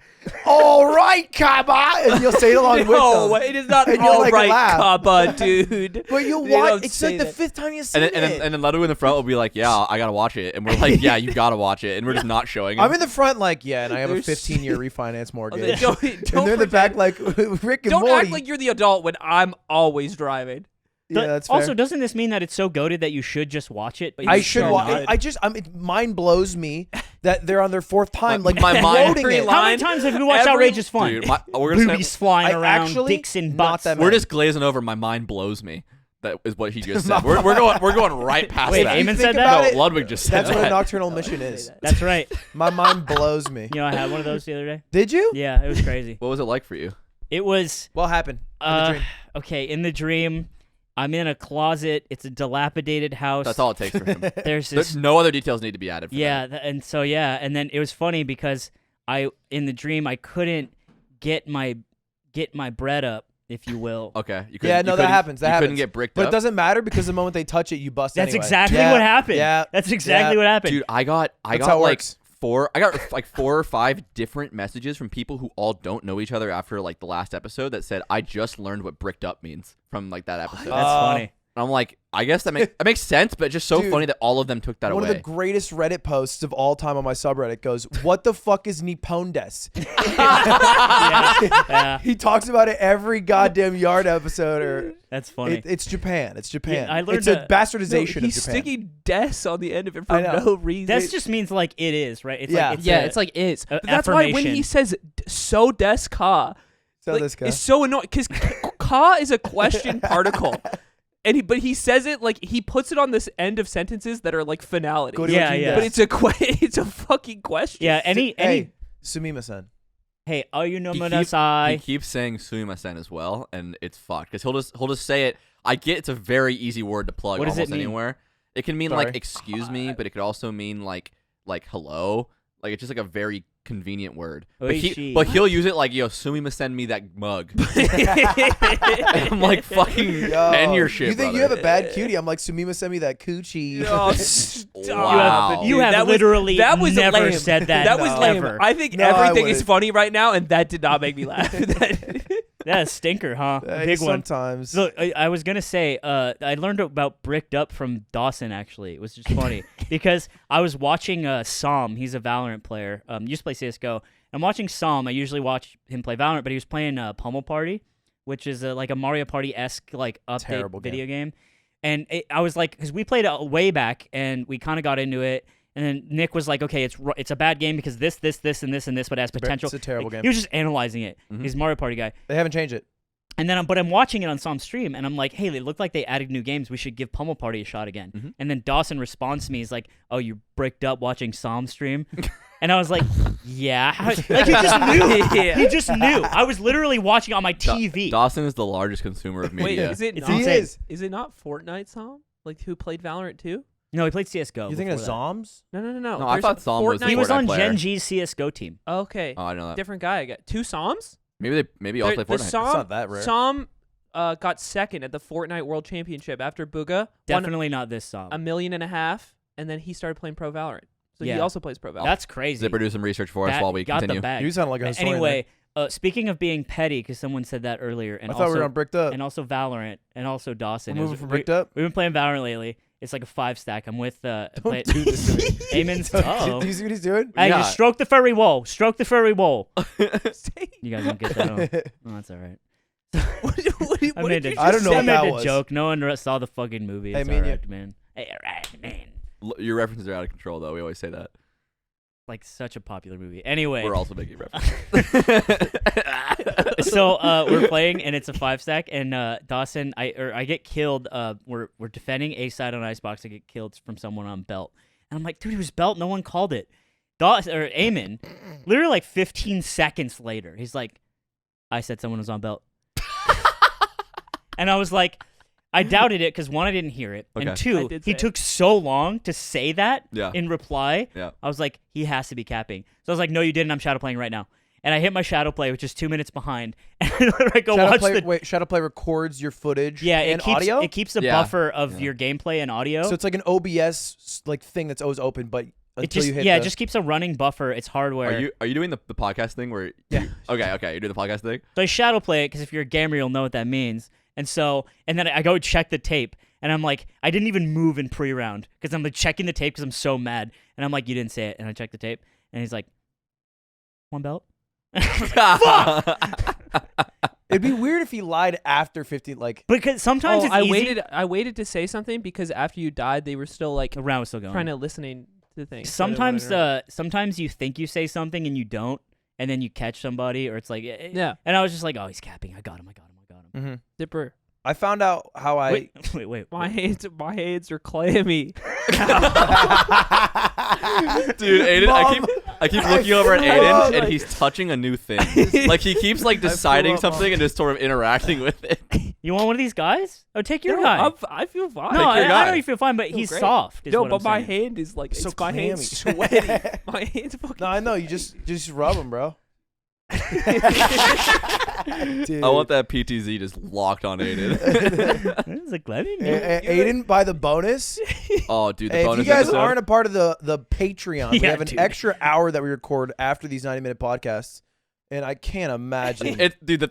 All right, Kaba, and you'll say it along with No, them. it is not And you'll, all like, right, laugh. Kaba, dude. But you'll They watch. don't It's say like the that. 5th time you've seen And it. then Ludwig in the front will be like, yeah, I gotta watch it, and we're like, yeah, you gotta watch it, and we're just not showing him. I'm in the front like, yeah, and I have a There's- 15-year refinance mortgage. Okay, don't and they're in the back like Rick and Don't Morty. act like you're the adult when I'm always driving. Yeah, that's fair. Also, doesn't this mean that it's so goated that you should just watch it? But I you should don't? watch. It mind blows me that they're on their 4th time, like my mind- promoting it. Every How many line- times have you watched every- Outrageous Fun? Dude, we're gonna Boobies flying I around, actually dicks and not butts. that we're many. just glazing over. My mind blows me. That is what he just said. We're going right past Wait, that. Eamon Think said about that? No, it, Ludwig just said That's what a that. nocturnal mission is. That's right. My mind blows me. You know, I had one of those the other day. Did you? Yeah, it was crazy. What was it like for you? It was What happened? In the dream? okay. In the dream, I'm in a closet. It's a dilapidated house. That's all it takes for him. There's this. No other details need to be added. For Yeah, that. and then it was funny because in the dream I couldn't get my bread up, if you will. Okay. You Yeah, couldn't- no, you that couldn't- happens. That you happens. couldn't get bricked But up. it doesn't matter because the moment they touch it, you bust That's anyway. exactly Yeah, what happened. Yeah. That's exactly Yeah. what happened. Dude, I got That's like how it works. 4 or 5 different messages from people who all don't know each other after like the last episode that said I just learned what bricked up means from like that episode. That's funny. And I'm like, I guess that makes sense, but it's just so Dude, funny that all of them took that One away. of the greatest Reddit posts of all time on my subreddit goes, "What the fuck is nippondes?" Yeah, He talks about it every goddamn Yard episode. Or that's funny. it's Japan. It's Japan. I learned it's a a- bastardization He's of Japan. sticking des on the end of it I for know. no reason. That just means like it is, right? It's Yeah. like yeah, it's like is. a But that's why when affirmation. he says so des ka, So this guy. it's so annoying because ka is a question particle. But he says it like he puts it on this end of sentences that are like finality. Go to Yeah, a yeah. But it's it's a fucking question. yeah. Any Hey, Sumima-san. hey, are you no He Monasai? keeps saying Sumimasen as well, and it's fucked because he'll just say it. I get it's a very easy word to plug What does it almost mean? anywhere. It can mean Sorry. like excuse me, but it could also mean like hello. Like it's just like a very convenient word. Oishi. But he'll use it like, yo, Sumimasen me that mug. And I'm like, fucking Yo, end your shit, You think brother. you have a bad cutie? I'm like, Sumima sent me that coochie. Oh, stop Wow. it, You dude. have That was- literally that was never lame. said that. That was No. lame. ever. I think No, I everything is would. funny right now, and that did not make me laugh. That's a stinker, huh? Big one. Sometimes. Look, I was gonna say, I learned about bricked up from Dawson. Actually, it was just funny because I was watching Psalm. He's a Valorant player. Used to play CS:GO. I'm watching Psalm. I usually watch him play Valorant, but he was playing Pummel Party, which is like a Mario Party esque like update Terrible video game. And I was like, because we played it way back, and we kind of got into it. And then Nick was like, okay, it's a bad game because this, and this, and this, but it has potential. It's a terrible Like, game. He was just analyzing it. He's a Mario Party guy. They haven't changed it. And then, but I'm watching it on Psalm's stream, and I'm like, hey, they look like they added new games. We should give Pummel Party a shot again. And then Dawson responds to me. He's like, oh, you bricked up watching Psalm stream? And I was like, yeah. Like, he just knew. He just knew. I was literally watching on my TV. Dawson is the largest consumer of Wait, media. is it It's not? insane. Is it not Fortnite song? Like who played Valorant too? No, he played CSGO. You thinking of before that. Zoms? No. No, I There's thought a Psalm was the Fortnite- He was Fortnite on player. Gen G's CSGO team. Okay, Oh, I know that. different guy. I got 2 Psalms. Maybe I'll play The Fortnite. It's Psalm, not that rare. Psalm got second at the Fortnite World Championship after Booga won Definitely not this song. $1.5 million, and then he started playing Pro Valorant. So he Yeah. also plays Pro Valorant. That's crazy. Zipper do some research for us That while we got continue. the bag. You sound like a historian. Anyway, speaking of being petty, because someone said that earlier, and I thought also, we were on bricked up. and also Valorant, and also Dawson. We're It moving was- from bricked up. We've been playing Valorant lately. It's like a 5-stack. I'm with Don't do this to me. Eamon's. Do Uh-oh. you see what he's doing? Hey, Yeah. just stroke the furry wall. Stroke the furry wall. You guys don't get that. Oh, that's all right. what did I made you a, just I don't know say? I what made that a was. joke. No one saw the fucking movie. Hey, It's me and all you- right, man. Hey, all right, man. Your references are out of control, though. We always say that. Like such a popular movie. Anyway, We're also making references. so we're playing and it's a 5-stack and Dawson I get killed. We're defending A side on Icebox. I get killed from someone on belt and I'm like, dude, it was belt. No one called it. Eamon, literally like 15 seconds later, he's like, I said someone was on belt. And I was like, I doubted it because 1, I didn't hear it, Okay. and I 2, did he say it. took so long to say that Yeah. in reply. Yeah. I was like, he has to be capping. So I was like, no, you didn't. I'm shadow playing right now. and I hit my shadow play, which is 2 minutes behind, and I go Shadow watch play, the. wait, Shadow Play records your footage Yeah, and it keeps audio? it keeps a Yeah. buffer of your gameplay and audio. So it's like an OBS like thing that's always open, but it until just you hit it the... just keeps a running buffer. It's hardware. Are you doing the podcast thing where? Yeah. Okay. You do the podcast thing. So I shadow play it because if you're a gamer, you'll know what that means. And then I go check the tape, and I'm like, I didn't even move in pre-round because I'm like checking the tape because I'm so mad. And I'm like, you didn't say it. And I check the tape, and he's like, one belt. It'd be weird if he lied after 15, like... Because sometimes it's easy. I waited to say something because after you died, they were still like The round was still going. trying to listening to things. so I didn't wanna Sometimes interrupt. sometimes you think you say something and you don't, and then you catch somebody, or it's like, Yeah. And I was just like, oh, he's capping. I got him. Mm-hmm. Zipper. I found out how I... Wait. My hands are clammy. Dude, Aiden, I keep looking over at Aiden, and he's touching a new thing. Like he keeps like deciding up, something Mom. and just sort of interacting with it. You want one of these guys? Oh, take your No, guy. I feel fine. No, Take your I know guy. you feel fine, but Feel he's great. soft. Is No, what but I'm my saying. hand is like So it's my hand's clammy. sweaty. My hand's fucking. No, I know. You just rub them, bro. Dude. I want that PTZ just locked on Aiden. It's like, let me Aiden, by the bonus. Oh, dude, the Hey, if bonus you guys episode. aren't a part of the Patreon, we Yeah, have an dude. extra hour that we record after these 90-minute podcasts, and I can't imagine. Dude,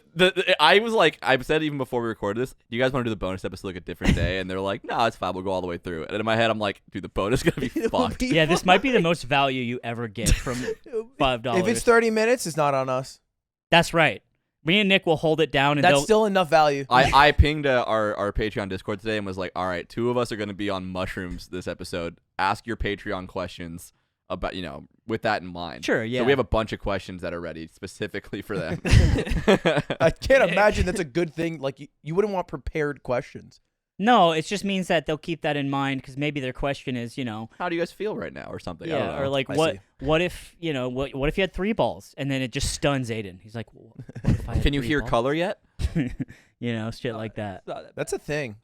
I was like, I said even before we recorded this, you guys want to do the bonus episode like a different day? And they're like, no, it's fine. We'll go all the way through. And in my head, I'm like, dude, the bonus is going to be fucked. Yeah, this might be the most value you ever get from $5. If it's 30 minutes, it's not on us. That's right. Me and Nick will hold it down, and That's they'll. still enough value. I pinged our Patreon Discord today and was like, all right, 2 of us are going to be on mushrooms this episode. Ask your Patreon questions about, with that in mind. Sure, yeah. So we have a bunch of questions that are ready specifically for them. I can't imagine that's a good thing. Like you wouldn't want prepared questions. No, it just means that they'll keep that in mind because maybe their question is, How do you guys feel right now or something? I don't yeah, know. or like I what see. what if what if you had 3 balls and then it just stuns Aiden? He's like, what if I had Can you 3 hear balls? color yet? Shit like that. That's a thing.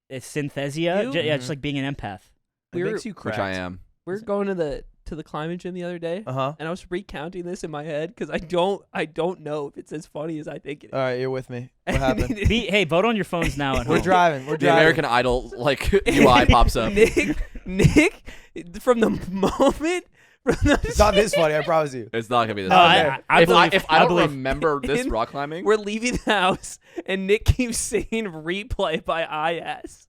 It's synthesia. You- Yeah, just like being an empath. It We're- makes you Which cracked. I am. We were going to the climate gym the other day, Uh-huh. and I was recounting this in my head because I don't know if it's as funny as I think it is. All right, you're with me. What happened? Hey, vote on your phones now at We're home. driving. We're The driving. American Idol UI pops up. Nick, from the moment, It's not this funny, I promise you. It's not gonna be this. No, funny. I believe. if I don't believe. remember this In- rock climbing, we're leaving the house, and Nick keeps singing "Replay" by IS,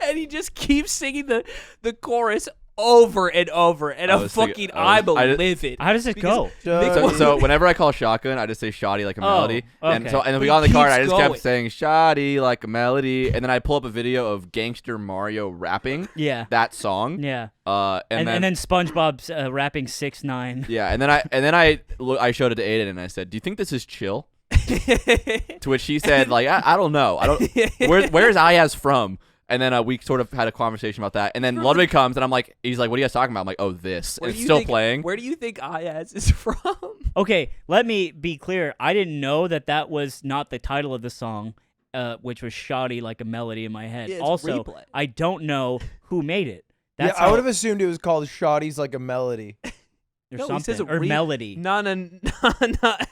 and he just keeps singing the chorus over and over, and I I'm was thinking- fucking I was- I just- livid. How does it go? so whenever I call shotgun, I just say "shawty" like a melody, and okay. then we But got in the he car, and I keeps just going. kept saying "shawty" like a melody, and then I pull up a video of Gangster Mario rapping Yeah. that song, Yeah. and And then SpongeBob's rapping 6ix9ine. yeah, and then I showed it to Aiden, and I said, "Do you think this is chill?" To which he said, "Like I don't know, I don't. Where's Ayaz from?" And then we sort of had a conversation about that. And then Ludwig comes, and he's like, "What are you guys talking about?" I'm like, "Oh, this." Where And do it's you still think- playing. Where do you think IS is from? Okay, let me be clear. I didn't know that was not the title of the song, which was "Shawty" like a melody in my head. Yeah, it's Also, Replay. I don't know who made it. Yeah, That's I would have assumed it was called Shawty's like a melody. or No, he says something or re- melody. Not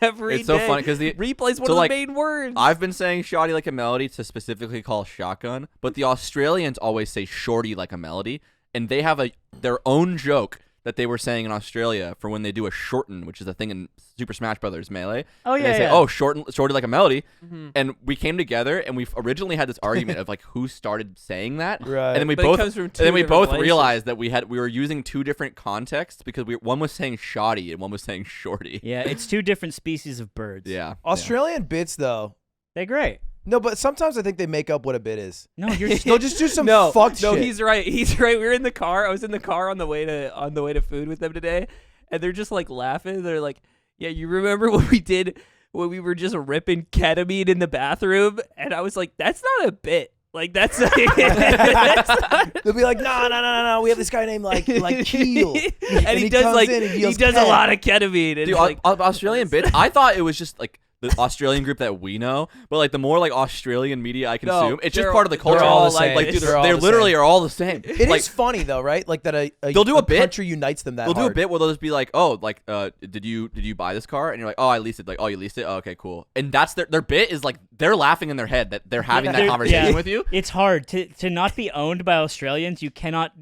every It's so day. funny because Replay's one so, of like, the main words. I've been saying "shawty" like a melody to specifically call shotgun, but the Australians always say "shorty" like a melody, and they have their own joke that they were saying in Australia for when they do a shorten, which is a thing in Super Smash Brothers Melee. Oh, And yeah, they say, yeah. "Oh, shorty like a melody," Mhm. and we came together and we originally had this argument of like who started saying that, Right. and then we But it both comes from and two then we different both places. realized that we were using 2 different contexts because one was saying "shoddy" and one was saying "shorty." Yeah, it's 2 different species of birds. Yeah. Australian bits though. They're great. No, but sometimes I think they make up what a bit is. No, you're They'll just do some no, fucked no, shit. he's right. He's right. We were in the car. I was in the car on the way to food with them today, and they're just like laughing. They're like, "Yeah, you remember what we did when we were just ripping ketamine in the bathroom?" And I was like, "That's not a bit. Like that's." that's not- They'll be like, no. We have this guy named like Keel, and he does comes like in and he yells does a "Cat." lot of ketamine. And Dude, it's like, Australian bits. I thought it was just like the Australian group that we know, but like the more like Australian media I consume, No, it's just they're- part of the they're culture. all like, like dude, this. they literally are all the same. It is like, funny though, right? Like that They'll do a bit. country unites them that They'll do a hard. bit where they'll just be like, oh, like, did you buy this car? And you're like, oh, I leased it. Like, oh, you leased it? Oh, okay, cool. And that's their bit is like they're laughing in their head that they're having that They're- conversation yeah. with you. It's hard to not be owned by Australians. You cannot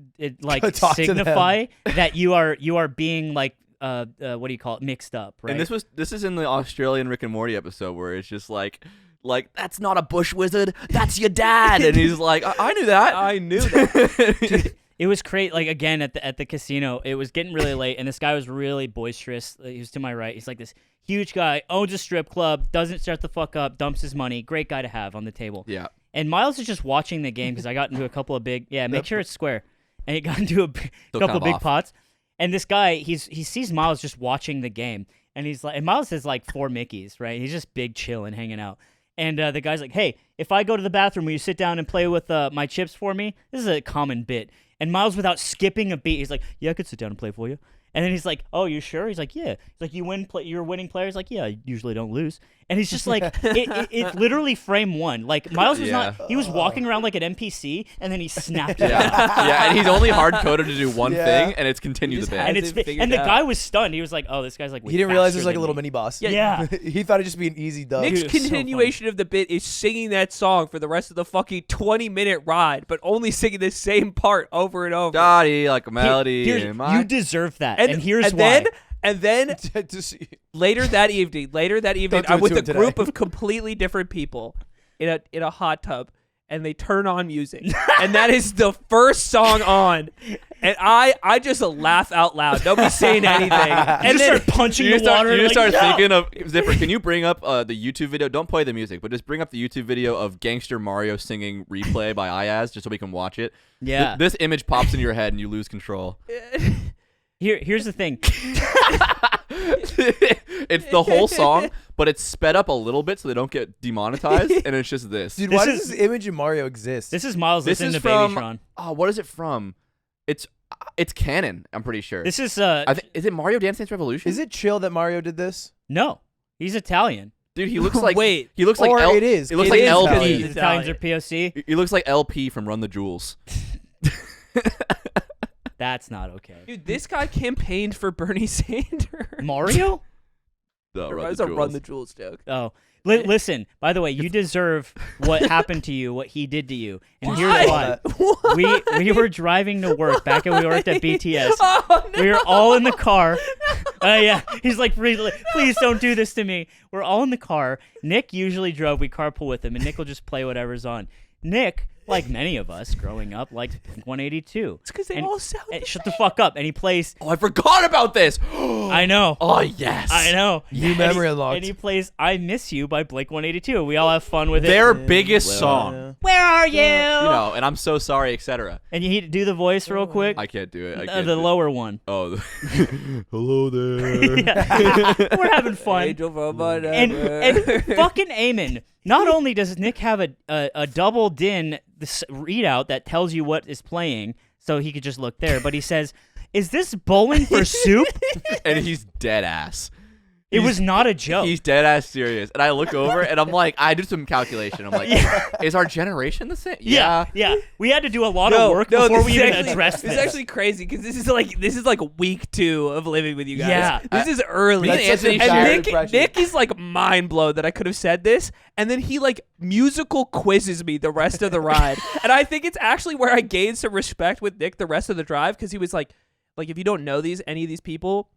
like Talk to them. signify that you are being like what do you call it, mixed up, right? And this is in the Australian Rick and Morty episode where it's just like that's not a bush wizard, that's your dad. And he's like, I knew that. I knew that. It was crazy. Like again at the casino, it was getting really late, and this guy was really boisterous. He was to my right. He's like this huge guy, owns a strip club, doesn't shut the fuck up, dumps his money. Great guy to have on the table. Yeah. And Miles is just watching the game because I got into a couple of big. Yeah, make sure it's square. And he got into a Still couple kind of big off. pots. And this guy, he sees Miles just watching the game, and he's like, and Miles has like 4 Mickeys, right? He's just big, chilling, hanging out. And the guy's like, hey, if I go to the bathroom, will you sit down and play with my chips for me? This is a common bit. And Miles, without skipping a beat, he's like, yeah, I could sit down and play for you. And then he's like, oh, you sure? He's like, yeah. He's like, you're a winning player? He's like, yeah, I usually don't lose. And he's just like, it's literally frame 1. Like, Miles was he was walking around like an NPC, and then he snapped it. Yeah, and he's only hard coded to do one Yeah. thing, and it's continue He the just bit. has And it figured and the out. guy was stunned. He was like, oh, this guy's like way He didn't realize it faster was like a than little me. mini boss. Yeah. He thought it'd just be an easy dub. Nick's Dude, it was so continuation of the bit is singing that song for the rest of the fucking 20-minute ride, but only singing the same part over and over. Daddy, like a melody. Here's- in my- you deserve that. And here's why. Then later that evening, Don't do I'm it with to a him today. group of completely different people in a hot tub, and they turn on music, and that is the first song on, and I just laugh out loud. Nobody's saying anything, and just then start punching You the start, water. you like, start "No!" thinking of Zipper. Can you bring up the YouTube video? Don't play the music, but just bring up the YouTube video of Gangster Mario singing "Replay" by Ayaz, just so we can watch it. Yeah. This image pops into your head and you lose control. Here's the thing. It's the whole song, but it's sped up a little bit so they don't get demonetized, and it's just this. Dude, This why is- does this image of Mario exist? This is Miles This listening is to from. Babytron. What is it from? It's canon. I'm pretty sure. This is Is it Mario Dance Dance Revolution? Is it chill that Mario did this? no. He's Italian. Dude, he looks like. Wait. He looks like. Or it is. He looks It like is LP. because The he's Italians are Italian. POC. He looks like LP from Run the Jewels. That's not okay. dude, this guy campaigned for Bernie Sanders. Mario? No, Or Run was the a Run Jewels. the Jewels joke. Oh. Listen, by the way, you deserve what happened to you, what he did to you. And here's Why? why. We were driving to work back when we worked at BTS. Oh, no. We were all in the car. Yeah, he's like, please don't do this to me. We're all in the car. Nick usually drove. We carpool with him, and Nick will just play whatever's on. Nick, like many of us growing up, liked Blink-182. It's because they And- all sound And the shut the fuck up. And he plays. Oh, I forgot about this. I know. Oh yes. I know. New memory and unlocked. And he plays "I Miss You" by Blink-182. We all have fun with it. Their biggest song. Where are you? You know, and I'm so sorry, etc. And you do the voice real quick. I can't do it. I can't The do it. lower one. Oh, hello there. We're having fun. Angel from my And number. fucking Eamon. Not only does Nick have a double din readout that tells you what is playing, so he could just look there, but he says, "Is this bowling for soup?" And he's dead ass. It was not a joke. He's dead ass serious. And I look over and I'm like, I did some calculation. I'm like, is our generation the same? yeah. We had to do a lot of work before this we is even actually- addressed This this. is actually crazy because this is like week 2 of living with you guys. Yeah. This is early. Me and Anthony and shared Nick is like mind blown that I could have said this, and then he like musical quizzes me the rest of the ride, and I think it's actually where I gained some respect with Nick the rest of the drive because he was like if you don't know any of these people.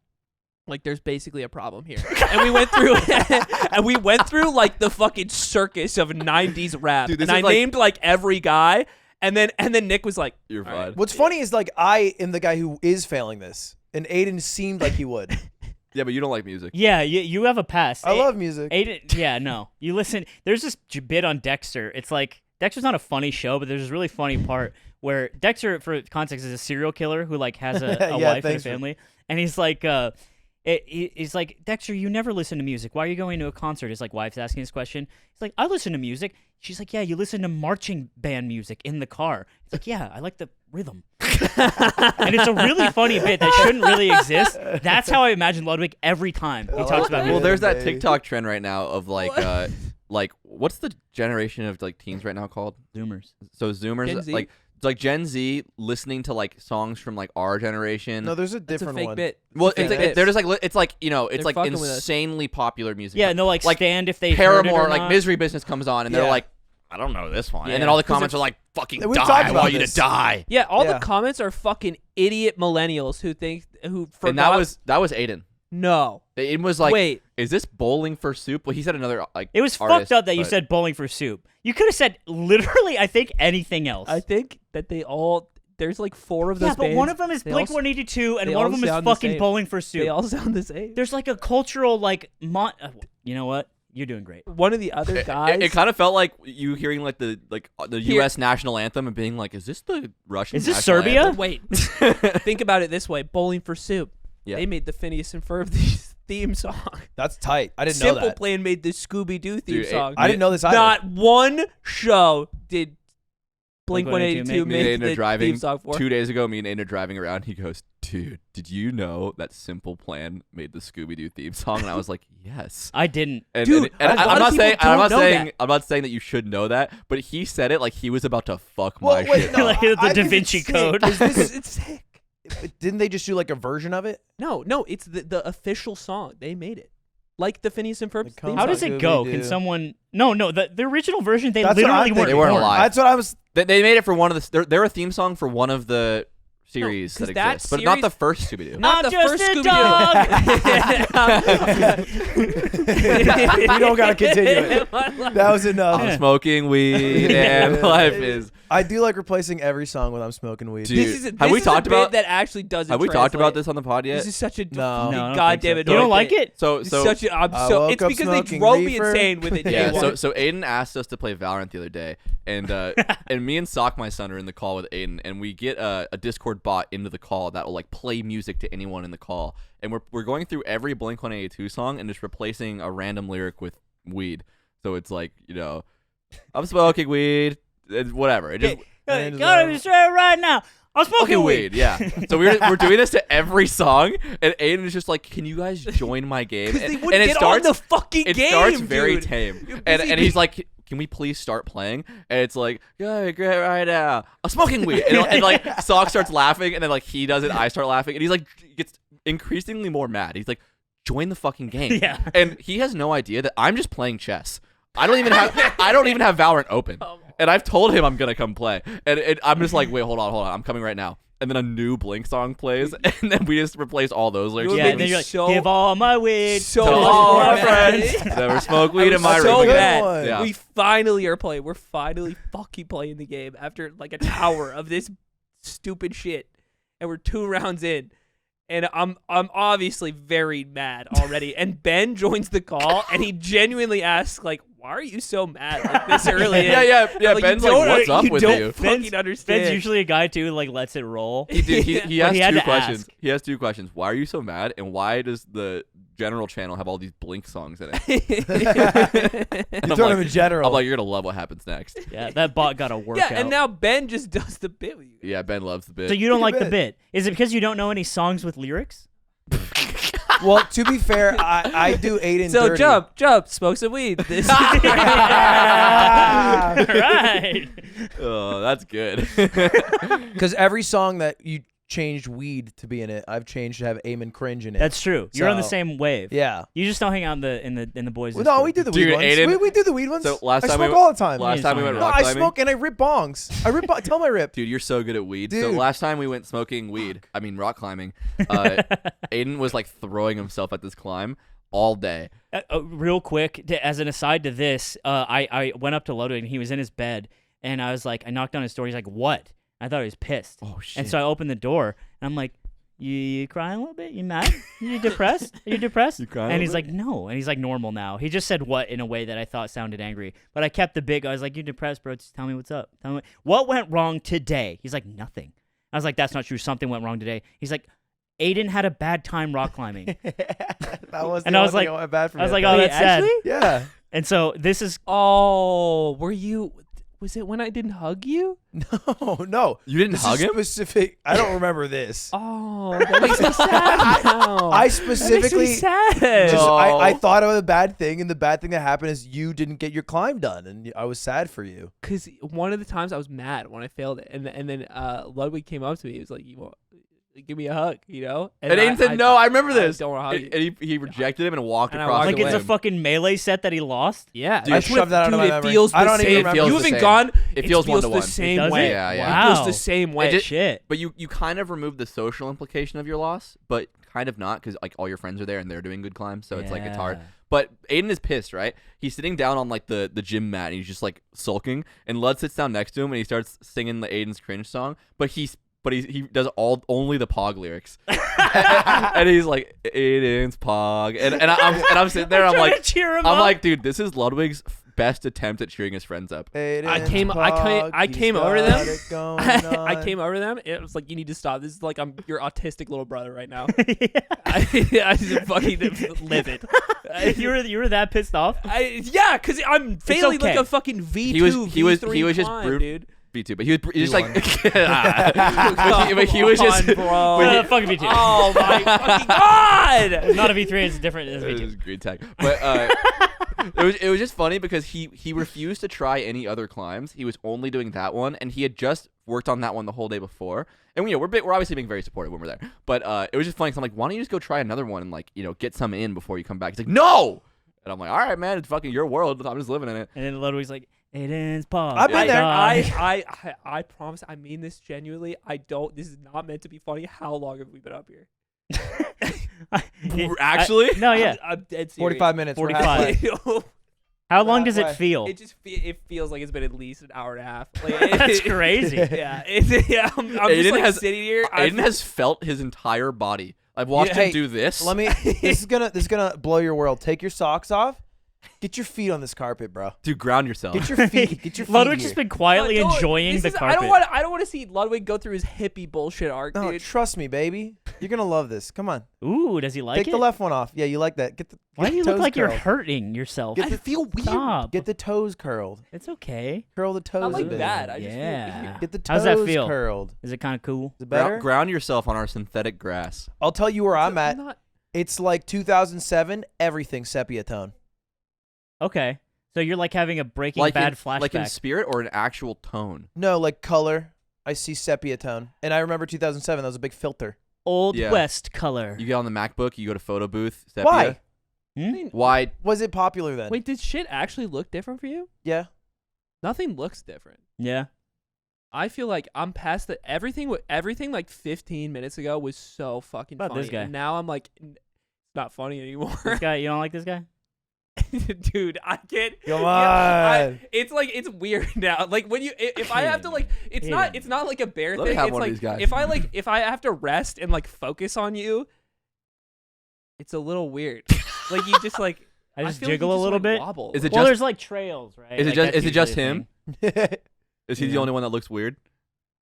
Like there's basically a problem here, and we went through like the fucking circus of '90s rap, Dude, this and I is like- named like every guy, and then Nick was like, You're "All right." fine. What's funny is like I am the guy who is failing this, and Aiden seemed like he would. Yeah, but you don't like music. Yeah, you have a pass. I love music. Aiden, yeah, no. You listen. There's this bit on Dexter. It's like Dexter's not a funny show, but there's this really funny part where Dexter, for context, is a serial killer who like has a Yeah, wife and a thanks for- family, and he's like, He's like, Dexter, you never listen to music. Why are you going to a concert? His like wife's asking this question. He's like, I listen to music. She's like, yeah, you listen to marching band music in the car. He's like, yeah, I like the rhythm. And it's a really funny bit that shouldn't really exist. That's how I imagine Ludwig every time he talks about Well, music. there's that TikTok trend right now of like what's the generation of like teens right now called? Zoomers. So Zoomers, Gen Z? like it's like Gen Z listening to like songs from like our generation. No, there's a That's a different fake one. bit. Well, Fake it's like, bits. they're just like it's like it's They're like fucking with us. insanely popular music. Yeah, and they'll like stand if they Paramore, heard it or like not. Misery Business comes on, and they're Yeah. like, I don't know this one, Yeah. and then all the 'Cause comments are like, "Fucking We've die! talked I about want you this. to die." Yeah, all Yeah. the comments are fucking idiot millennials who forgot. And that was Aiden. no. Aiden was like, Wait. "Is this bowling for soup?" Well, he said another like. It was artist, fucked up that you but- said bowling for soup. You could have said literally, I think, anything else. I think that there's like 4 of those yeah, but bands. one of them is They all s- Blink-182, and they one all of them is sound the fucking same. bowling for They soup. all sound the same. There's like a cultural like you know what? You're doing great. One of the other guys. It kind of felt like you hearing like the Here- U.S. national anthem and being like, "Is this the Russian?" Is this national Serbia? anthem?" Wait. Think about it this way: Bowling for Soup. Yeah. They made the Phineas and Ferb theme song. That's tight. I didn't know Simple that. Plan made the Scooby Doo theme Dude, song. I didn't know this either. Not one show did Blink-182 Blink-182 Me and make Aiden are the driving theme song for. 2 days ago. Me and Aiden are driving around. He goes, "Dude, did you know that Simple Plan made the Scooby Doo theme song?" And I was like, "Yes." I didn't. And, Dude, and a lot I'm of not people saying don't know that. I'm not saying that you should know that, but he said it like he was about to fuck Well, my wait, shit. no, Like the I Da think Vinci it's sick. Code. Is this, It's sick. didn't they just do like a version of it? No, it's the official song. They made it. Like the Phineas and Ferb Like, theme How song. does it go? Can Scooby-Doo. someone? No, the original version. They That's what literally I'm weren't. They weren't born. alive. That's what I was. They made it for one of the. They're a theme song for one of the series 'cause that that exists, but not series- the first Scooby Doo. Not I'm the just first a Scooby-Doo. You don't gotta continue it. That was enough. I'm smoking weed and life is. I do like replacing every song when I'm smoking weed. Dude, Have we talked about that? Actually, doesn't. Have we talked about translate. this on the pod yet? This is such a No. No, I don't goddamn think it. so. You don't like it? So It's such a, I'm I so. woke It's up because they smoking drove me reefer. insane with it. yeah. day So one. so Aiden asked us to play Valorant the other day, and and me and Sock, my son, are in the call with Aiden, and we get a Discord bot into the call that will like play music to anyone in the call, and we're going through every Blink-182 song and just replacing a random lyric with weed. So it's like, you know, I'm smoking weed, whatever. It just And, Gotta be straight right now. I'm smoking fucking weed. weed. Yeah. So we're doing this to every song, and Aiden is just like, "Can you guys join my game?" Because they And, wouldn't and get on the fucking it game, starts very dude. tame, You're and busy he's like, "Can we please start playing?" And it's like, "Yeah, great right now. I'm smoking weed." And like Sock starts laughing, and then like he does it, I start laughing, and he's like gets increasingly more mad. He's like, "Join the fucking game." Yeah. And he has no idea that I'm just playing chess. I don't even have Valorant open. And I've told him I'm gonna come play, and I'm just like, wait, hold on, I'm coming right now. And then a new Blink song plays, and then we just replace all those lyrics. You Yeah, made and then me you're like, so- give all my weed so to much all more my mad. friends. Never smoke weed in my so room. mad. Good one. Yeah. We finally are playing. We're finally fucking playing the game after like an hour of this stupid shit, and we're 2 rounds in, and I'm obviously very mad already. And Ben joins the call, and he genuinely asks like, "Why are you so mad like this early?" in?" Yeah. Like, Ben's you like, don't- "What's up you with don't you?" fucking understand. Ben's usually a guy too, like lets it roll. He But has he had two to questions. ask. He has 2 questions. Why are you so mad? And why does the general channel have all these Blink songs in it? And You I'm told like, him in general. I'm like, you're gonna love what happens next. Yeah, that bot got a workout. Yeah, and now Ben just does the bit with you. Yeah, Ben loves the bit. so you don't Look like at the bit? Is it because you don't know any songs with lyrics? Well, to be fair, I do Aiden So dirty. jump, smoke some weed. This Right. Oh, that's good. Because every song that you changed weed to be in it, I've changed to have Eamon cringe in it. That's true. You're on the So, same wave. Yeah. You just don't hang out in the boys. Well, no, we do the Dude, weed ones. Aiden- We do the weed ones. So last I time we smoke went- all the time. Last time we went No, No, rock I climbing. smoke and I rip bongs. Tell my rip. Dude, you're so good at weed. So Dude. last time we went smoking weed, I mean rock climbing, Aiden was like throwing himself at this climb all day. Real quick, as an aside to this, I went up to Ludwig and he was in his bed, and I was like, I knocked on his door. He's like, "What?" I thought he was pissed. Oh shit. And so I opened the door, and I'm like, you crying a little bit? You mad? You depressed? Are you depressed? You crying a And he's little like, no. And he's like normal now. He just said what in a way that I thought sounded angry. But I kept the big. I was like, you depressed, bro? Just tell me what's up. Tell me what went wrong today. He's like, nothing. I was like, that's not true. Something went wrong today. He's like, Aiden had a bad time rock climbing. That was the And I was only thing like- that went bad for me. I was that like, day. oh, Wait, that's sad. actually? yeah. And so this is Oh, were you? Was it when I didn't hug you? No. You didn't This hug is him? specific. I don't remember this. Oh, that makes me sad now. I That makes specifically me sad. just No. I thought of the bad thing, and the bad thing that happened is you didn't get your climb done, and I was sad for you. Because one of the times I was mad when I failed it, and then Ludwig came up to me. He was like, "You want, give me a hug," you know? And Aiden said, "No, I remember this." don't want to hug And you. he rejected him and walked And I across walked like the it's a room. fucking melee set that he lost. Yeah, Dude, I that's what- shoved that out of dude, my it memory. feels I the don't even same. remember. It feels You've the been same. gone. It feels the one-to-one. same Does way. it? Yeah, yeah. Wow. It feels the same way. did- Shit. But you kind of removed the social implication of your loss, but kind of not because like all your friends are there and they're doing good climbs, so it's like it's hard. Yeah. But Aiden is pissed, right? He's sitting down on like the gym mat and he's just like sulking. And Lud sits down next to him and he starts singing the Aiden's cringe song, but he does only the Pog lyrics, and he's like Aiden's Pog, and I'm sitting there, I'm trying like, to cheer him I'm up. like, dude, this is Ludwig's best attempt at cheering his friends up. I came over to them. I came over to them. It was like, you need to stop. This is like I'm your autistic little brother right now. I just fucking live it. you were that pissed off? Yeah, because I'm failing okay. like a fucking V2, He was V3 just climb, brute. dude. B2, but he was just won. like, but he was Come just, on, bro. but he- Fuck a V2. Oh my fucking god! It's not a V3. It's different. It's a it was V2. green tag. But it was just funny because he refused to try any other climbs. He was only doing that one, and he had just worked on that one the whole day before. And we're obviously being very supportive when we're there. But it was just funny. 'Cause I'm like, why don't you just go try another one and like get some in before you come back? He's like, no. And I'm like, all right, man, it's fucking your world. I'm just living in it. And then Ludwig's like, Aiden's paw. I've been there. I promise. I mean this genuinely. I don't. This is not meant to be funny. How long have we been up here? Actually? No, yeah. I'm dead serious. 45 minutes. we're 45. halfway. How long does it halfway. feel? It just it feels like it's been at least an hour and a half. Like, That's crazy. Yeah, I'm just Aiden like has- sitting here. Aiden has felt his entire body. I've watched Yeah, him hey, do this. Let me. This is gonna blow your world. Take your socks off. Get your feet on this carpet, bro. Dude, ground yourself. Get your feet. Get your feet. Ludwig's here. just been quietly enjoying the carpet. I don't want to see Ludwig go through his hippie bullshit arc, No, dude. trust me, baby. You're gonna love this. Come on. Ooh, does he like Take it? the left one off. Yeah, you like that. Why get do you the look toes like you're curled. hurting yourself? Get the, feel weird. Stop. Get the toes curled. It's okay. Curl the toes Not a like bit. that. I just feel Yeah. weird. Get the toes How's that feel? curled. Is it kind of cool? Is it better? Ground yourself on our synthetic grass. I'll tell you where I'm at. not- It's like 2007. Everything sepia tone. Okay. So you're like having a Breaking Like Bad in, flashback. like in spirit or an actual tone. No, like color. I see sepia tone, and I remember 2007. That was a big filter. Old Yeah. West color. You get on the MacBook, you go to photo booth. Sepia. Why? Hmm? Why? Was it popular then? Wait, did shit actually look different for you? Yeah. Nothing looks different. Yeah. I feel like I'm past the everything like 15 minutes ago was so fucking About funny. this guy? And now I'm like, it's not funny anymore. This guy, you don't like this guy? Dude, I can't. Come yeah, on. it's like it's weird now. Like when if I have to like, it's not like a bear Let me thing. have It's one of like these guys. if I have to rest and like focus on you, it's a little weird. Like you just like I just feel like jiggle you a just, little like, bit. wobble. Is it Well, just- there's like trails, right? Is it Like, just- that's is it just usually a him? thing. Is he the Yeah. only one that looks weird?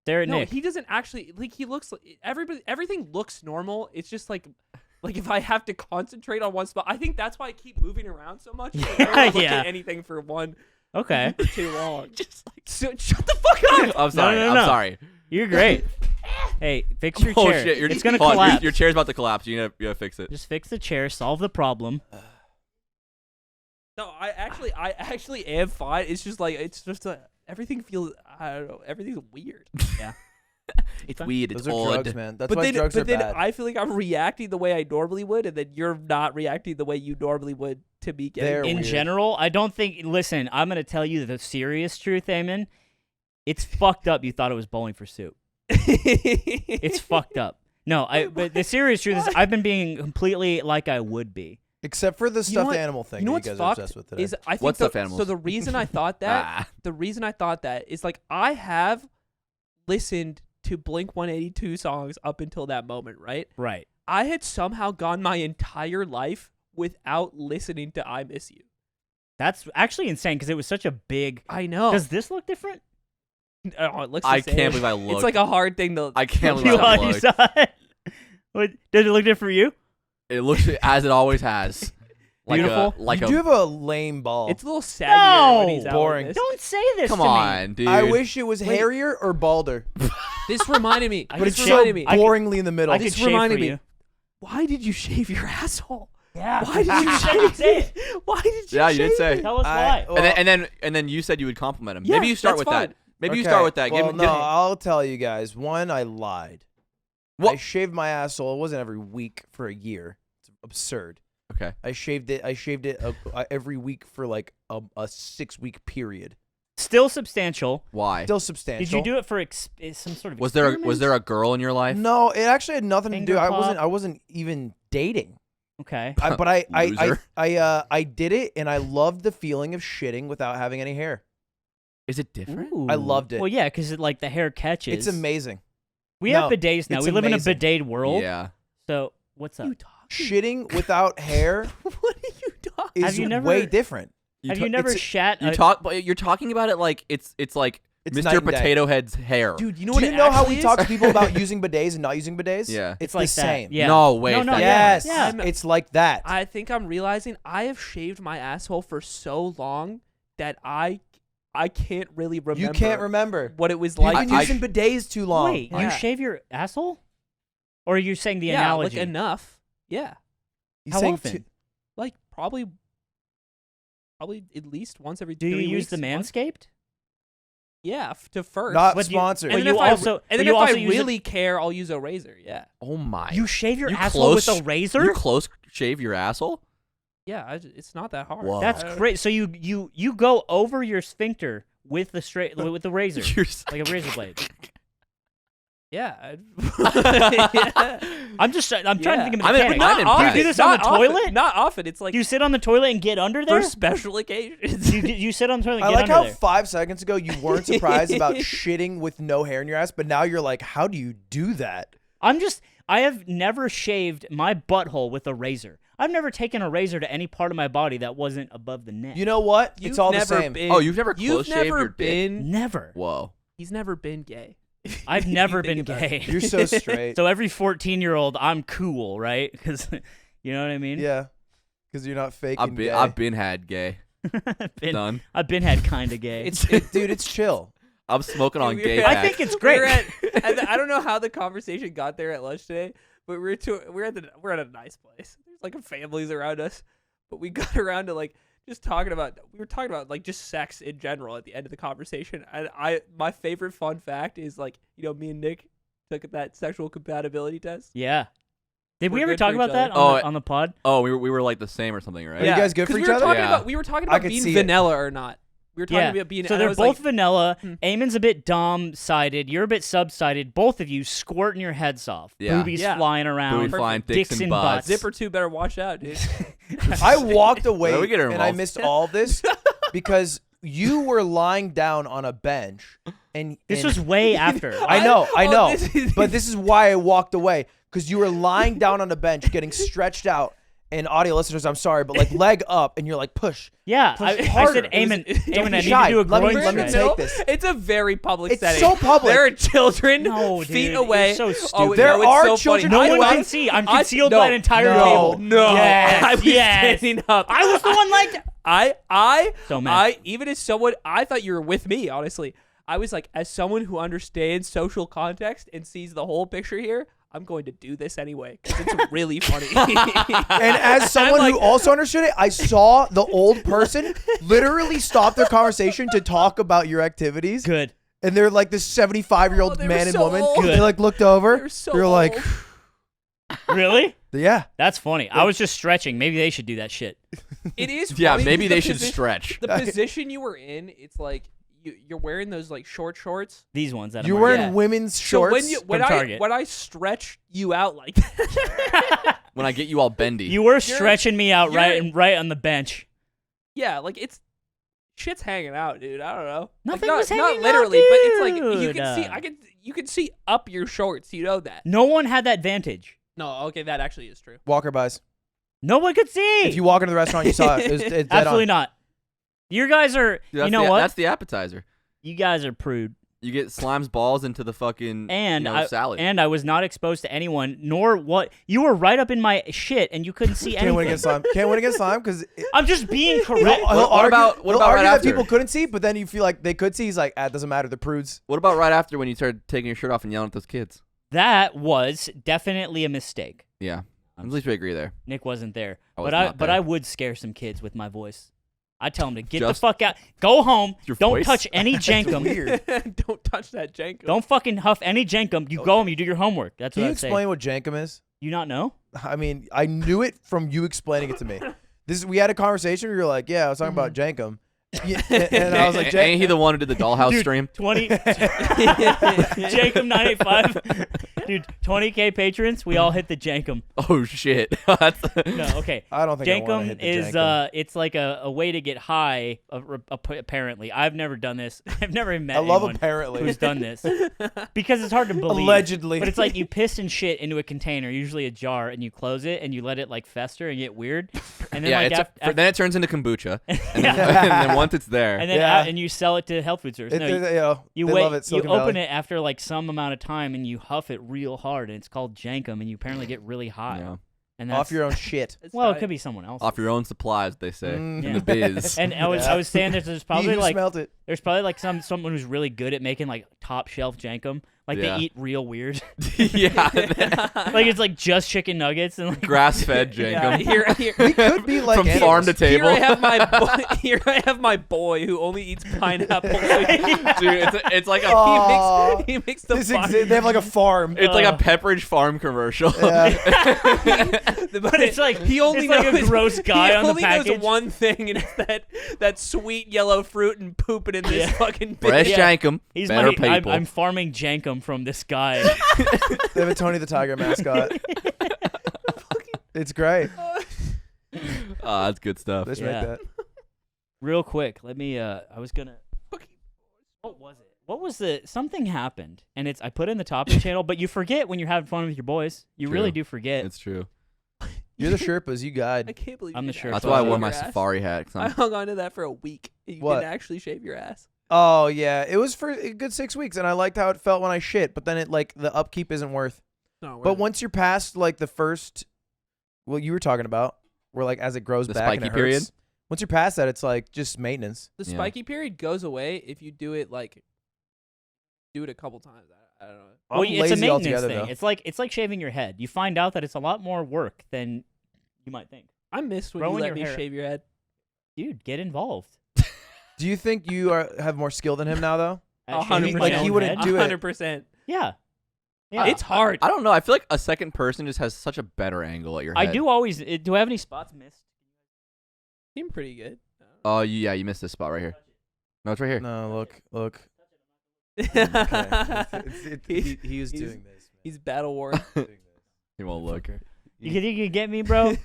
Stare at No, Nick. he doesn't actually like. He looks like everything looks normal. It's just like if I have to concentrate on one spot, I think that's why I keep moving around so much. Like, I don't look Yeah. at anything for Okay. for too long. Just like shut the fuck up. I'm sorry. no, I'm no. sorry. You're great. Hey, fix your Oh chair. shit! You're It's gonna hold on, collapse. Your chair's about to collapse. You gotta fix it. Just fix the chair. Solve the problem. No, I actually am fine. It's just like everything feels. I don't know. Everything's weird. It's Okay. weird. It's Those are odd. drugs, man. That's but why then, drugs are then bad. I feel like I'm reacting the way I normally would, and then you're not reacting the way you normally would to me getting. They're In weird. general, I don't think. Listen, I'm gonna tell you the serious truth, Eamon. It's fucked up. You thought it was bowling for soup. It's fucked up. No, but the serious truth is, I've been being completely like I would be. Except for the You know stuffed what- animal thing You know that what's you guys fucked are obsessed with today. is I think What the, stuffed animals? So the reason I thought that, is like I have listened to Blink 182 songs up until that moment, right? Right. I had somehow gone my entire life without listening to I Miss You. That's actually insane because it was such a big. I know. Does this look different? Oh, it looks the I same. can't believe I looked. It's like a hard thing to. I can't You believe I you looked. saw it? What, does it look different for you? It looks as it always has. Beautiful. You do have a lame ball. It's a little saggier when No! he's out Boring. like this. Don't say this Come to me. on, dude. I wish it was hairier or balder, This reminded me. I but could it's This so reminded me. boringly in the middle. I could This shave reminded for me. you. Why did you shave your asshole? Yeah. Why did you shave shave it? it? Why did you Yeah, you shave did say. it? Tell us why. Well, And then you said you would compliment him. Yeah, Maybe you start that's with fine. that. Maybe you okay, start with that. Well, Give, no, I'll tell you guys. One, I lied. What? I shaved my asshole. It wasn't every week for a year. It's absurd. Okay. I shaved it every week for like a 6-week period. Still substantial. Why? Still substantial. Did you do it for some sort of Was there experiment? a girl in your life? No, it actually had nothing to do. Finger I wasn't even dating. Okay. But Loser. I did it, and I loved the feeling of shitting without having any hair. Is it different? I loved it. Well, yeah, because like the hair catches. It's amazing. We No, have bidets now. it's We live amazing. in a bidet world. Yeah. So what's up? You talking? Shitting without hair What are you talking? is you never- way different. Have you never it's- shat? You talk, but you're talking about it like it's like It's night Mr. and day. Potato Head's hair. Dude, you know Do what you it know how actually we is? talk to people about using bidets and not using bidets? Yeah. It's like the that. same. Yeah. No, wait. No, no, that- Yes, Yeah. it's like that. I think I'm realizing I have shaved my asshole for so long that I can't really remember. You can't remember. what it was You've like. been using bidets too long. Wait, Yeah. you shave your asshole? Or are you saying the yeah, analogy? like enough. Yeah, He's How saying often? too- like probably at least once every. Do you 3 use weeks, the once. Manscaped? Yeah, to first. not But you- sponsored. but and you then if also- and but then you if I also use a- really care, I'll use a razor. Yeah, Oh my. You shave your You asshole with close- a razor? You close shave your asshole? yeah, it's not that hard. Whoa. That's great. So you go over your sphincter with the with the razor, You're s- like a razor blade. Yeah. I'm trying to think of the I mean, mechanic. not Do often. you do this Not on the often. toilet? Not often. It's like Do you sit on the toilet and get under there? for special occasions. You sit on the toilet and I get like under how there. 5 seconds ago you weren't surprised about shitting with no hair in your ass, but now you're like, how do you do that? I have never shaved my butthole with a razor. I've never taken a razor to any part of my body that wasn't above the neck. You know what? You've It's all the never same. Been, Oh, you've never You've close shaved never your dick? been. Never. Whoa. He's never been gay. I've You never think been about gay. You're so straight. So every 14-year-old, I'm cool, right? Because you know what I mean. Yeah, because you're not fake and gay. I've been had gay. Done. I've been had kind of gay. Dude, it's chill. I'm smoking on Dude, gay I packs. think it's great. I don't know how the conversation got there at lunch today, but we're at a nice place. There's like families around us, but we got around to like just talking about like just sex in general at the end of the conversation. And my favorite fun fact is like, you know, me and Nick took that sexual compatibility test. Yeah. Did we We're ever good talk for about each that other. on the pod? Oh, we were like the same or something, right? Are you guys good 'cause for we each were other? talking Yeah. about we were talking I about could being see it. vanilla or not. We were talking Yeah. about being. So and I they're was both like, vanilla. Eamon's a bit dom-sided. You're a bit sub-sided. Both of you squirting your heads off. Yeah. Boobies Yeah. flying around. Booby flying dicks and and butts. butts. Zipper 2 better watch out, dude. I walked away Where we get her and I involved? missed all of this because you were lying down on a bench and This and- was way after. I know, Oh, this is- but this is why I walked away because you were lying down on a bench, getting stretched out. And audio listeners, I'm sorry, but like leg up, and you're like push. Yeah, Push I harder. said, Eamon, Don't Eamon, be I need shy. to do a Let me- groin let me stretch. take this. It's a very public It's setting. so public. There are children No, feet dude, away. you're so Oh, stupid. There no, are it's so children funny. No I one can was- see. I'm I- concealed no, by an entire no, table. No, Yes, I was yes. standing up. I was the one like. So mad. Even as someone, I thought you were with me. Honestly, I was like, as someone who understands social context and sees the whole picture here, I'm going to do this anyway because it's really funny. And as someone I'm who like- also understood it, I saw the old person literally stop their conversation to talk about your activities. Good. And they're like this 75-year-old Oh, they were man and so woman. old. They like looked over. They're so They're like, old. Really? yeah. That's funny. I was just stretching. Maybe they should do that shit. It is. Yeah, funny maybe because they the should position- stretch. The position you were in, it's like you're wearing those like short shorts. These ones that You're I'm wearing Yeah. women's So shorts. when From I Target. when I stretch you out like that, When I get you all bendy. You were stretching me out you're- right on the bench. yeah, like it's shit's hanging out, dude. I don't know. Nothing like, was not hanging out, literally, but it's like you dude. can see. You can see up your shorts. You know that. No one had that vantage. No, okay, that actually is true. Walker buys. No one could see. If you walk into the restaurant, you saw it. It's dead Absolutely on. not. You guys are. That's You know the, what? That's the appetizer. You guys are prude. You get Slime's balls into the fucking And salad. And I was not exposed to anyone, nor what you were right up in my shit, and you couldn't see anything. Can't win against slime. Can't win against slime because. I'm just being correct. What about he'll right argue that after? people couldn't see, but then you feel like they could see. He's like, it doesn't matter. They're prudes. What about right after when you started taking your shirt off and yelling at those kids? That was definitely a mistake. Yeah, at least we agree there. Nick wasn't there, I was but not but there. I would scare some kids with my voice. I tell them to get Just the fuck out, go home, your don't voice? touch any jencum, Weird. Don't touch that jencum. don't fucking huff any jencum. You go home, you do your homework. That's Can what you I'd say. explain what jencum is? You not know? I mean, I knew it from you explaining it to me. We had a conversation where you're like, yeah, I was talking about jenkum. Yeah, and I was like, Ain't he the one who did the dollhouse Dude, stream? 20 Jankum 985. Dude, 20K patrons, we all hit the Jankum. Oh shit! That's No, okay. I don't think I want to hit Jankum the is jankum. it's like a way to get high apparently. I've never done this. I've never even met I love anyone apparently. who's done this. Because it's hard to believe. Allegedly. But it's like you piss and shit into a container, usually a jar, and you close it and you let it like fester and get weird. And then yeah. like Then it turns into kombucha, and then, Yeah. and then once it's there, and then Yeah. and you sell it to health food stores. No, you they wait. love it. You Silicon open Valley. it after like some amount of time, and you huff it real hard, and it's called jankum, and you apparently get really high. yeah. And that's, off your own shit. It's well, it tight. could be someone else. Off your own supplies, they say Mm. in Yeah. the biz. And I was saying there's He probably who like smelt it. someone who's really good at making like top shelf jankum. Like Yeah. they eat real weird. yeah, Like it's like just chicken nuggets and like grass-fed Yeah, jankum here, We could be like from animals. farm to table. Here I have my boy who only eats pineapple. Dude, it's like a Aw. he makes the This fine- they have like a farm. it's like a Pepperidge Farm commercial. Yeah. but it's like he only it's like knows, a gross guy he on the only knows package. one thing, and it's that sweet yellow fruit and pooping in this Yeah. fucking Fresh bitch. Yeah. jankum, He's better my, people. I'm farming jankum from this guy. They have a Tony the Tiger mascot. It's great. That's good stuff. Let's Yeah. make that. Real quick, let me. I was gonna. What was it? What was the something happened? And it's I put in the topic channel, but you forget when you're having fun with your boys. You really True. do forget. It's true. You're the Sherpas. You I guide. can't believe I'm you the didn't shirt That's actually why I Shave wore shave my your ass. safari hat. 'Cause I I'm- hung on to that for a week. You What? didn't actually shave your ass. Oh yeah, it was for a good 6 weeks, and I liked how it felt when I shit. But then it like the upkeep isn't worth. No, But once you're past like the first, what you were talking about, where like as it grows The back and spiky it period? hurts. Once you're past that, it's like just maintenance. the Yeah. spiky period goes away if you do it a couple times. I don't know. I'm well, it's a lazy maintenance altogether, thing. though. It's like shaving your head. You find out that it's a lot more work than you might think. I missed when Growing you let your me hair- shave your head. Dude, get involved. Do you think you have more skill than him now, though? At 100%. shaving Like, your he own wouldn't head? do it. 100%. Yeah. Yeah. It's hard. I don't know. I feel like a second person just has such a better angle at your I head. do always. Do I have any spots missed? Seem pretty good. Oh, yeah, you missed this spot right here. No, it's right here. No, look. Okay. He was He's- doing this. He's battle worn. He won't look. You think you can get me, bro?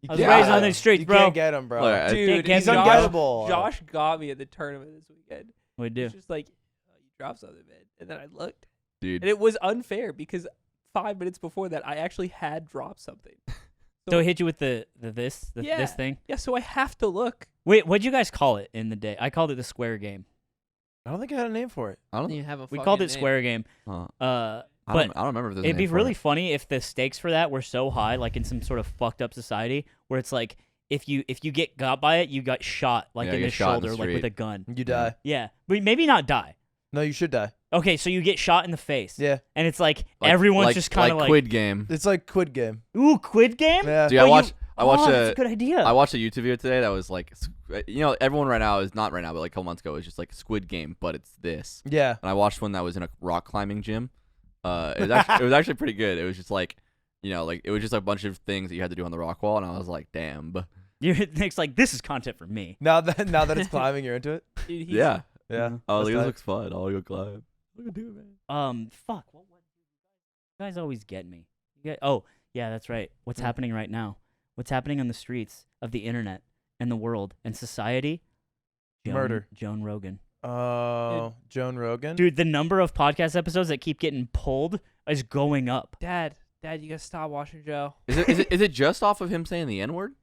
I was Yeah. raised on these streets, You bro. can't get him, bro. Look, I- Dude, He's Josh, ungettable. Josh got me at the tournament this weekend. We do. He's just like, oh, you dropped something, man. And then I looked. Dude. And it was unfair because 5 minutes before that, I actually had dropped something. So it hit you with this Yeah. thing. Yeah, so I have to look. Wait, what'd you guys call it in the day? I called it the square game. I don't think I had a name for it. I don't. You have a We called it square game. Uh, Uh, I but don't remember if there's a it'd be name for really it. funny if the stakes for that were so high, like in some sort of fucked up society, where it's like if you get got by it, you got shot like Yeah, in you the get shot in the shoulder, like with street. a gun. You die. Yeah, but maybe not die. No, you should die. Okay, so you get shot in the face. Yeah. And it's like, Like- everyone's like- just kind of like, Quid Game. It's like Quid Game. ooh, quid game? Yeah. Dude, Oh, I you- watched oh, that's a a good idea. I watched a YouTube video today that was like, everyone right now is not right now, but like a couple months ago, it was just like Squid Game, but it's this. Yeah. And I watched one that was in a rock climbing gym. It was actually pretty good. It was just like, like it was just a bunch of things that you had to do on the rock wall, and I was like, damn. But Nick's like, this is content for me. Now that it's climbing, you're into it. Dude, he's- yeah. Yeah. Oh, That's this tight. looks fun. I'll go climb. Look at it, man. Fuck. What? You guys always get me. Oh, yeah, that's right. What's Hmm. happening right now? What's happening on the streets of the internet and the world and society? Murder. Joan Rogan. Oh, Joan Rogan. Dude, the number of podcast episodes that keep getting pulled is going up. Dad, you gotta stop watching Joe. Is it just off of him saying the N word?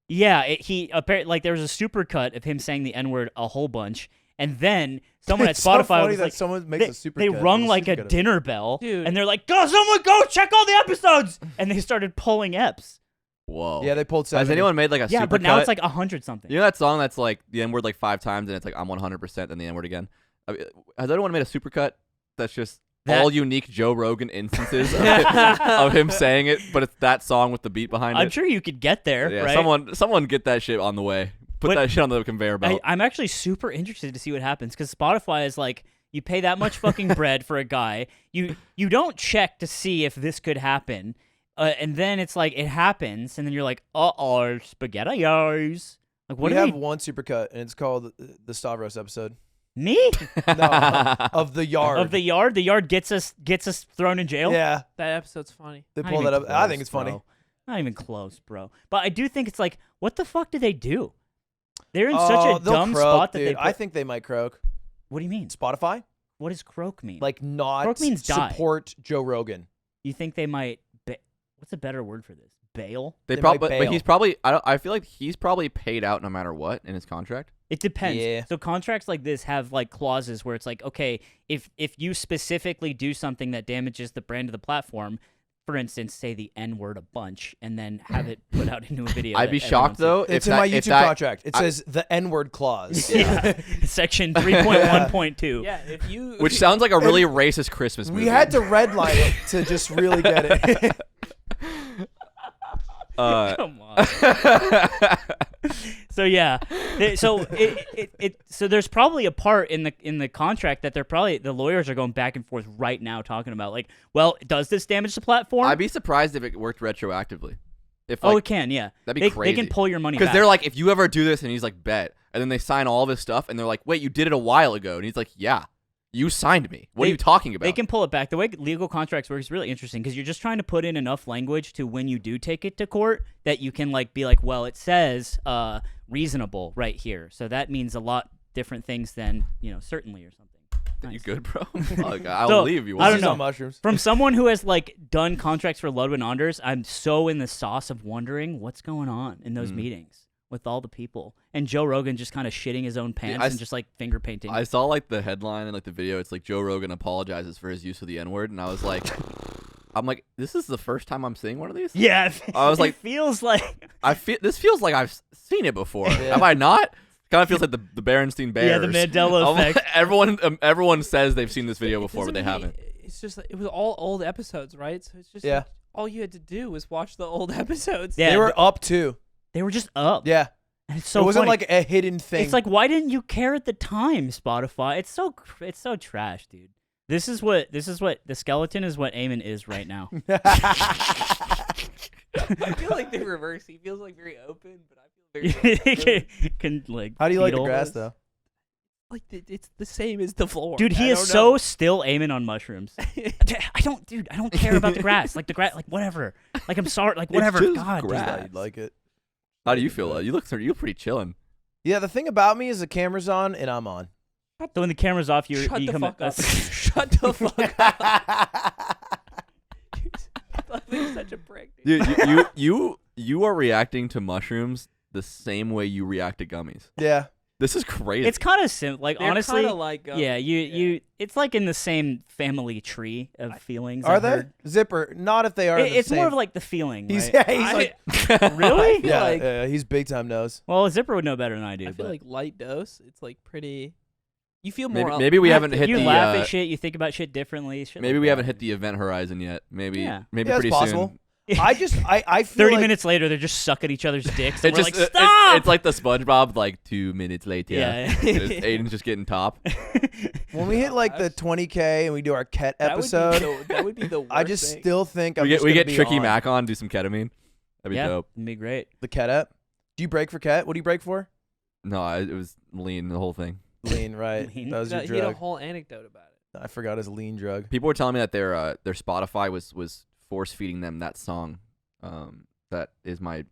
Yeah, he apparently like there was a super cut of him saying the N-word a whole bunch, And then someone at It's so Spotify funny was that like, someone makes they, a super they cut. rung It's like super a good. dinner bell, Dude. and they're like, "Go, someone go check all the episodes!" And they started pulling eps. Whoa. Yeah, they pulled 70. Has anyone made like a Yeah, super but now cut? it's like 100 something. You know that song that's like the N word like 5 times and it's like I'm 100% then the N word again. I mean, has anyone made a supercut that's just That- all unique Joe Rogan instances of him saying it, but it's that song with the beat behind I'm it? sure you could get there, Yeah, right? someone get that shit on the way. Put But that shit on the conveyor belt. I'm actually super interested to see what happens because Spotify is like, you pay that much fucking bread for a guy, you don't check to see if this could happen, and then it's like it happens, and then you're like, spaghettios. Like, what we do have they? one supercut, and it's called the Stavros episode. Me No, of the yard. of the yard. The yard gets us thrown in jail. Yeah, That episode's funny. they Not pulled even that up. I close, think it's funny. bro. Not even close, bro. But I do think it's like, what the fuck do they do? They're in such a they'll dumb croak, spot that dude. they. Put, I think they might croak. what do you mean? Spotify, What does croak mean? like not Croak means die. support Joe Rogan. you think they might? What's a better word for this? Bail. They They probably, might but bail. he's probably. I feel like he's probably paid out no matter what in his contract. It depends. Yeah. So contracts like this have like clauses where it's like, okay, if you specifically do something that damages the brand of the platform, for instance, say the N word a bunch and then have it put out into a video. I'd that be everyone shocked sees. though It's if in my that, if YouTube that, contract. It says the N-word clause. Yeah. Section 3.1.2. Yeah, if you which sounds like a really racist Christmas movie. We had to redline it to just really get it. Come on. So yeah, so so there's probably a part in the contract that the lawyers are going back and forth right now talking about, like, well, does this damage the platform? I'd be surprised if it worked retroactively. If like, it can, yeah. that'd be They crazy. can pull your money Because back. they're like, if you ever do this, and he's like, bet, and then they sign all this stuff, and they're like, wait, you did it a while ago, and he's like, yeah, you signed me. What are you talking about? They can pull it back. The way legal contracts work is really interesting because you're just trying to put in enough language to when you do take it to court that you can like be like, well, it says reasonable right here, so that means a lot different things than certainly or something. You Nice. good, bro? I'll So, leave you. I don't This is know. on mushrooms. From someone who has like done contracts for Ludwig and Aiden, I'm so in the sauce of wondering what's going on in those meetings with all the people, and Joe Rogan just kind of shitting his own pants I and s- just like finger painting. I saw like the headline and like the video. It's like Joe Rogan apologizes for his use of the N word, and I was like, this is the first time I'm seeing one of these. yeah, I was it like- feels like This feels like I've seen it before. Yeah. Have I not? Kind of feels like the Berenstein Bears. yeah, the Mandela effect. Everyone says they've seen this video It before, but they doesn't haven't. mean- It's just like, it was all old episodes, right? So it's just Yeah. like, all you had to do was watch the old episodes. Yeah, They were up too. They were just up. Yeah. And it's so it wasn't funny. like a hidden thing. It's like, why didn't you care at the time, Spotify? It's so trash, dude. This is what the skeleton is what Eamon is right now. I feel like they reverse. He feels like very open, but I feel very Can like. How do you like the fetal. grass though? like it's the same as the floor. Dude, he I is don't so know. still Eamon on mushrooms. I don't care about the grass. Like the grass, like whatever. Like I'm sorry, like whatever. just God, grass. dude. Thought you'd like it. How do you feel? You look pretty chilling. Yeah, the thing about me is the camera's on and I'm on. So when the camera's off, you Shut the become fuck a, up. Shut the fuck up. Ludwig's such a prick. Dude. You are reacting to mushrooms the same way you react to gummies. Yeah. This is crazy. It's kind of simple. Like They're honestly, kinda like, yeah, you. It's like in the same family tree of feelings. Are I've they? heard. Zipper, not if they are. It's the more same. of like the feeling. He's right? yeah, he's like Really? feel yeah, like- yeah, he's big time knows. Well, Zipper would know better than I do. I feel but like light dose. It's like pretty. You feel more. maybe we haven't hit you the laugh at shit. You think about shit differently. Shit maybe like we that. haven't hit the event horizon yet. Maybe Yeah. maybe Yeah, it's pretty possible. soon. I feel 30 like, minutes later, they're just sucking each other's dicks. And It we're just like, stop! it's like the SpongeBob like 2 minutes later. Yeah. Aiden's just getting top. when we hit like the 20K and we do our ket that would be episode, that would be the worst I just thing. still think I'm We just get gonna be Tricky on Mac on, do some ketamine. That'd be yeah, dope. it'd be great. the ket ep. Do you break for ket? What do you break for? No, it was lean the whole thing. Lean, right? Lean. That was your He had a drug. whole anecdote about it. I forgot his lean drug. People were telling me that their Spotify was force feeding them that song. That is my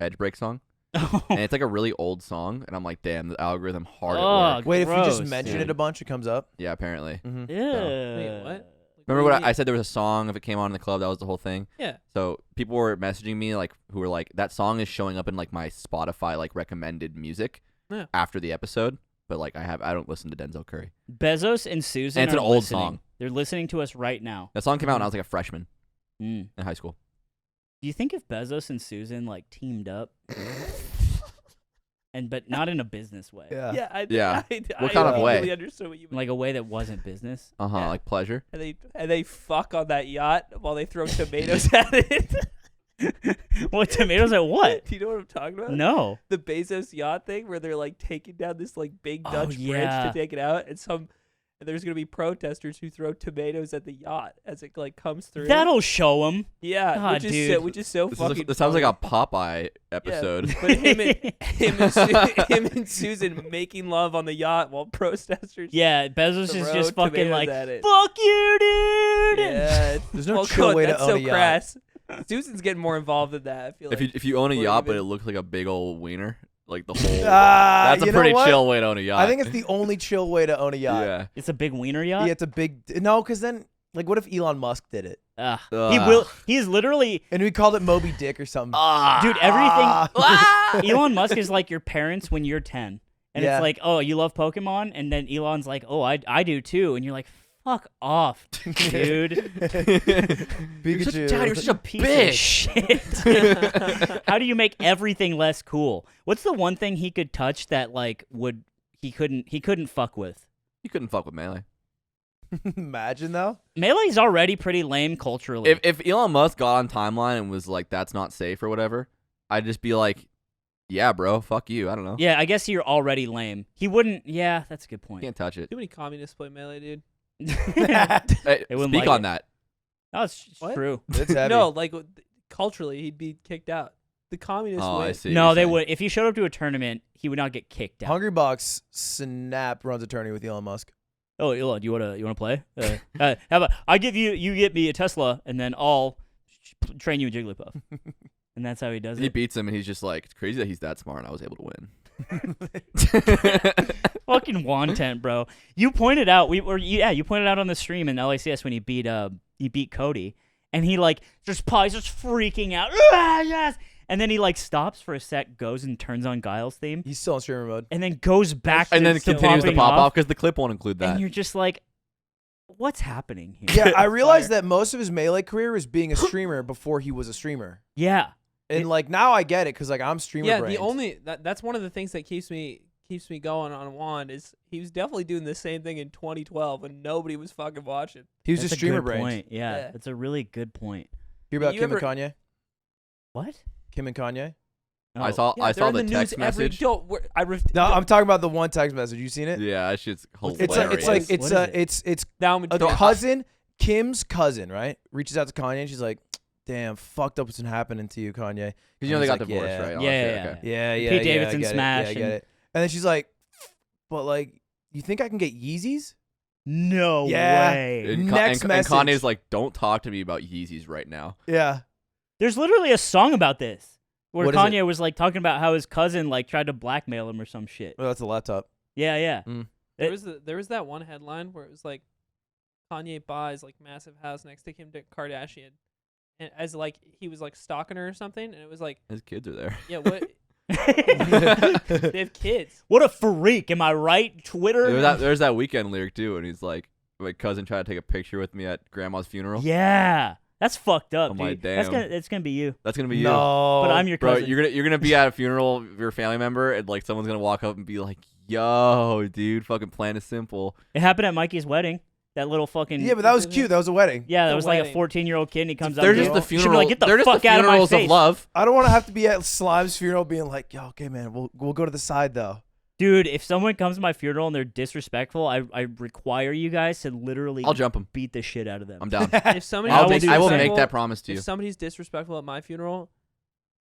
Edge Break song, and it's like a really old song, and I'm like, damn, the algorithm hard at work. Wait, if you just gross, mention dude. it a bunch, it comes up. Yeah, apparently. Mm-hmm. Yeah. Wait, what? Remember do what you I said? There was a song if it came on in the club. That was the whole thing. Yeah. So people were messaging me like who were like that song is showing up in like my Spotify like recommended music Yeah. after the episode, but like I don't listen to Denzel Curry. Bezos and Susan. And it's are an old listening. song. They're listening to us right now. That song came out when I was like a freshman Mm. in high school. Do you think if Bezos and Susan like teamed up, but not in a business way, Yeah. Yeah. I What kind of way? Really understood what you meant. like a way that wasn't business? Yeah. Like pleasure. And they fuck on that yacht while they throw tomatoes at it. What, tomatoes at what? Do you know what I'm talking about? No. The Bezos yacht thing where they're like taking down this like big Oh, Dutch bridge yeah. to take it out, and there's gonna be protesters who throw tomatoes at the yacht as it like comes through. That'll show them. yeah, God, which is so fucking. This sounds like a funny. Popeye episode. But him and Susan making love on the yacht while protesters. Yeah, Bezos is throw just fucking tomatoes like, at it. fuck you, dude. Yeah, There's no well, chill God, way to that's own so a yacht. crass. Susan's getting more involved in that. I feel like If you own a Or yacht, but even- it looks like a big old wiener, like the whole. That's That's a pretty chill way to own a yacht. I think it's the only chill way to own a yacht. Yeah. It's a big wiener yacht. Yeah, it's a big. No, because then, like, what if Elon Musk did it? He Ugh. will. He's literally, And we called it Moby Dick or something. dude. Everything. Ah. Elon Musk is like your parents when you're 10, and Yeah. it's like, oh, you love Pokemon, and then Elon's like, oh, I do too, and you're like, fuck off, dude. Pikachu. Dad, you're such a Piece bitch. of shit. How do you make everything less cool? What's the one thing he could touch that like he couldn't fuck with? You couldn't fuck with Melee. Imagine though. Melee's already pretty lame culturally. If Elon Musk got on timeline and was like, "That's not safe" or whatever, I'd just be like, "Yeah, bro, fuck you." I don't know. yeah, I guess you're already lame. He wouldn't. Yeah, that's a good point. Can't touch it. too many communists play Melee, dude. Hey, They wouldn't speak like on it. that. No, it's What? true. It's heavy. No, like culturally, he'd be kicked out. The communists Oh, win. I see. what No, you're they saying. would. If he showed up to a tournament, he would not get kicked out. Hungry Box Snap runs a tourney with Elon Musk. Oh, Elon, you wanna play? How about I give you get me a Tesla, and then I'll train you in Jigglypuff. And that's how he does He it. beats him, and he's just like, "It's crazy that he's that smart, and I was able to win." Fucking wantent, bro. You pointed out you pointed out on the stream in LACS when he beat Cody, and he like just freaking out. Ah, yes. And then he like stops for a sec, goes and turns on Guile's theme, He's still in streamer mode. and then goes back and to then continues to popping pop off, off because the clip won't include that. and you're just like, what's happening here? Yeah, I realized that most of his Melee career was being a streamer before he was a streamer. Yeah. And like now I get it because like I'm streamer Yeah, brained. the only that's one of the things that keeps me going on Wand is he was definitely doing the same thing in 2012 when nobody was fucking watching. he was That's just a streamer good brained. point. Yeah, Yeah. that's a really good point. Hear about You Kim ever- and Kanye? What? Kim and Kanye? I Oh. saw Yeah, I they're saw in the news text every message. No, I'm talking about the one text message. You seen it? Yeah, that shit's hilarious. It's like What is it? it's now I'm a doing cousin, Kim's cousin, right? Reaches out to Kanye and she's like, "Damn, fucked up what's been happening to you, Kanye." because you know they He's got like, divorced, yeah. right? Oh, Yeah, shit, yeah, okay. Yeah, yeah, Pete yeah, Davidson I get smash It. Yeah, I get and- it. And then she's like, "But like, you think I can get Yeezys?" No Yeah. way. And, Next and message. Kanye's like, "Don't talk to me about Yeezys right now." Yeah. There's literally a song about this where What is Kanye was like talking about how his cousin like tried to blackmail him or some shit. Well, that's a laptop. Yeah, yeah. there was that one headline where it was like Kanye buys like massive house next to Kim Kardashian, and as like he was like stalking her or something, and it was like, His kids are there. yeah, what they have kids. What a freak, am I right? Twitter. There's that Weekend lyric too, and he's like, "My cousin tried to take a picture with me at grandma's funeral." Yeah, that's fucked up, I'm dude. like, That's damn. it's gonna be you. That's gonna be you. No. But I'm your Bro, cousin. you're gonna be at a funeral of your family member, and like someone's gonna walk up and be like, "Yo, dude, fucking plan is simple." It happened at Mikey's wedding. That little fucking Yeah, but that was cute. That was a wedding. yeah. That The was like a wedding. 14-year-old kid, and he comes up. They're to just you. the Should be funeral. like, get the they're just fuck the out of my funerals face, of love. I don't want to have to be at Slime's funeral being like, "Yo, okay, man, we'll go to the side though." dude. If someone comes to my funeral and they're disrespectful, I require you guys to literally I'll jump him. beat the shit out of them. I'm down. If somebody's I will I will make disrespectful- that promise to you. If somebody's disrespectful at my funeral,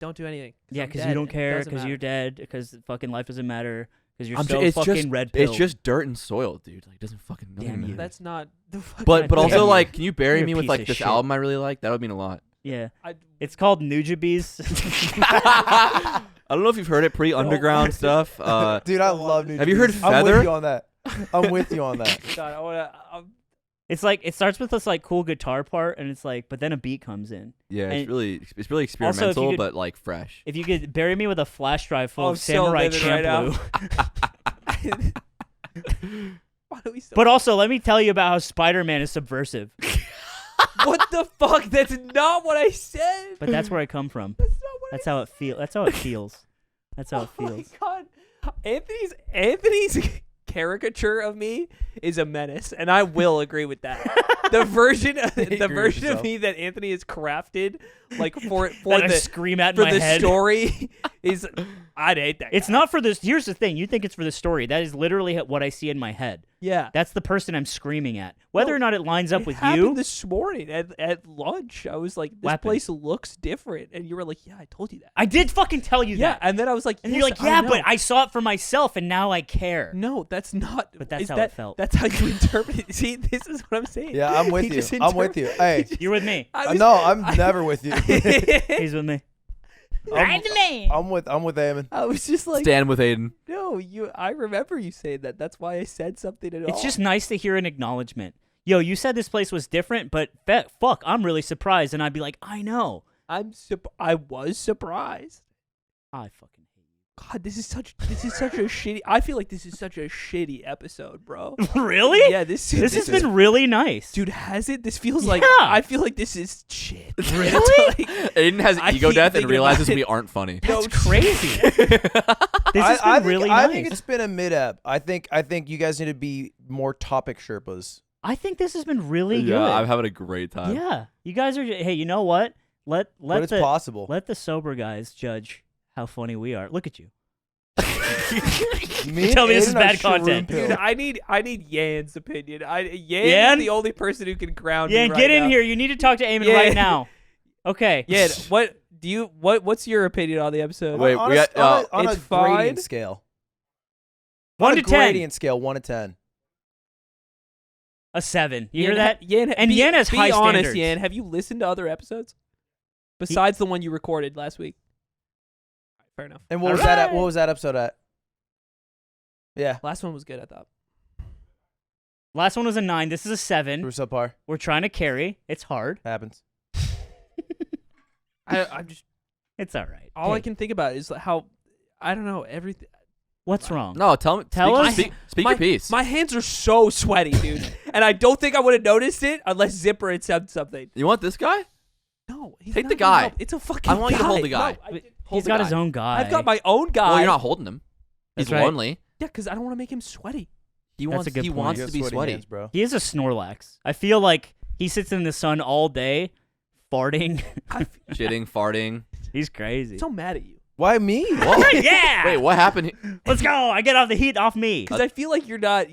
don't do anything. Yeah, I'm because dead. you don't It care, doesn't because you're matter. dead, because fucking life doesn't matter, because you're I'm so it's fucking just red pill. it's just dirt and soil, dude. Like, it doesn't fucking Damn nothing you. matter. That's not the fucking. But God also damn you. like, can you bury You're a me with piece like of this shit. album I really like? That would mean a lot. yeah. I, It's called Nujabes. I don't know if you've heard it. Pretty underground stuff. Dude, I love New Have you heard Jeans. I'm Feather? with you on that. I'm with you on that. God, I wanna. It's like it starts with this like cool guitar part, and it's like, but then a beat comes in. Yeah, And it's really also, if you experimental, could- but like fresh. If you could bury me with a flash drive full Oh, of I'm so Samurai living right Champloo, Why do we? But also, let me tell you about how Spider-Man is subversive. What the fuck? That's not what I said. But that's where I come from. That's not what That's I how it feels. That's how it feels. That's how it Oh my feels. god, Anthony's caricature of me is a menace, and I will agree with that. The version of me that Anthony has crafted, like for That I the scream at in for my the head. story, is I'd hate that. It's guy. not for this. Here's the thing. You think it's for the story. That is literally what I see in my head. Yeah. That's the person I'm screaming at. Whether No, or not it lines up It with happened you. this morning at lunch. I was like, "This Weapon. place looks different," and you were like, "Yeah, I told you that." I did fucking tell you Yeah, that. and then I was like, And yes, you're like, I yeah, know." but I saw it for myself and now I care. No, that's not. But that's is how that, it felt. That's how you interpret it. See, this is what I'm saying. Yeah, I'm with He you. just I'm with you. Hey, You're with me. I was- no, I'm never with you. He's with me. I'm, me. I'm with Eamon. I was just like, Stand with Aiden. no, you. I remember you saying that. That's why I said something at all. It's just nice to hear an acknowledgement. Yo, you said this place was different, but fuck, I'm really surprised. And I'd be like, I know. I was surprised. I fucking hate God, this is such a shitty. I feel like this is such a shitty episode, bro. you. Really? Yeah, this This has is, been really nice. dude. Has it? This feels like. Yeah. I feel like this is shit. Really? Like, Aiden has I ego keep death and thinking realizes about we it. aren't funny. That's No, crazy. This has been really I nice. think it's been a mid-ep. I think you guys need to be more topic Sherpas. I think this has been really Yeah, good. I'm having a great time. Yeah, you guys are. Hey, you know what? But Let it's the possible. let the sober guys judge how funny we are. Look at you. Me and Tell me this Aiden is are bad shroom content. pill. dude, I need Yan's opinion. Yan Yan? is the only person who can ground Yeah, me right get in now. here. You need to talk to Eamon Yeah. right now. Okay. Yan, what's your opinion on the episode? Wait, on we a, got, on a it's gradient fine. scale. 1 On to a 10. gradient scale, 1 to 10. A 7. You Yan, hear that? Yan, And be, Yan has be high honest, standards. Yan, have you listened to other episodes besides the one you recorded last week? Fair enough. And what was All that? At, right. what was that episode at? Yeah, Last one was good, I thought. Last one was a 9. This is a 7. we're subpar. We're trying to carry. It's hard. Happens. I'm just It's all right. all I Hey, can think about is how I don't know everything. What's wrong? no, tell Tell us- Speak your piece. My hands are so sweaty, dude, and I don't think I would have noticed it unless Zipper had said something. You want this guy? No, he's Take not the gonna guy. help. It's a fucking. I want you to hold the No, guy. He's got his own guy. I've got my own guy. Well, you're not holding him. That's He's right. lonely. Yeah, because I don't want to make him sweaty. He That's wants. a good He point. wants You to got be sweaty. hands, bro. He is a Snorlax. I feel like he sits in the sun all day, farting. I'm Shitting, farting. He's crazy. so mad at you Why me? Whoa. Yeah. Wait, what happened? Let's go. I get off the heat off me. because I feel like you're not.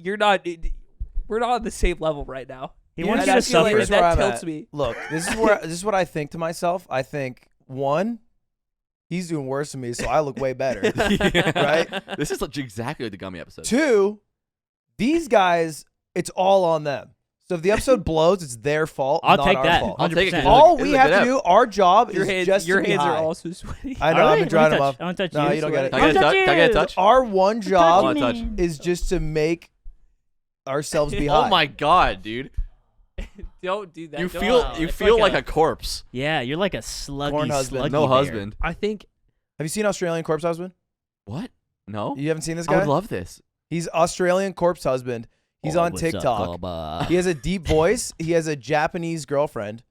We're not on the same level right now. He Here's- wants And you I to feel like suffer. Here's where that I'm tilts at. me. Look, this is what I think to myself. I think 1, he's doing worse than me, so I look way better. Right? This is like exactly like the gummy episode. 2, these guys, it's all on them. So if the episode blows, it's their fault. I'll not take our that. fault. I'll take it. 100%. All It's we a have good to app. do, our job Your is hands, just your to be hands are high. also sweaty. I know. All I've right, been let drying me them touch. up. I want to touch No, you. you don't get it. Can I get a touch? Can I get a touch? Our one job One touch. is just to make ourselves be Oh high. my god, dude! Don't do that. You Don't- feel Wow, you it's feel like a corpse. Yeah, you're like a sluggy, Corn husband. sluggy No bear. husband. I think Have you seen Australian Corpse Husband? What? No. You haven't seen this I guy? would love this. He's Australian Corpse Husband. He's Oh, on what's up, TikTok. Bubba? He has a deep voice. He has a Japanese girlfriend.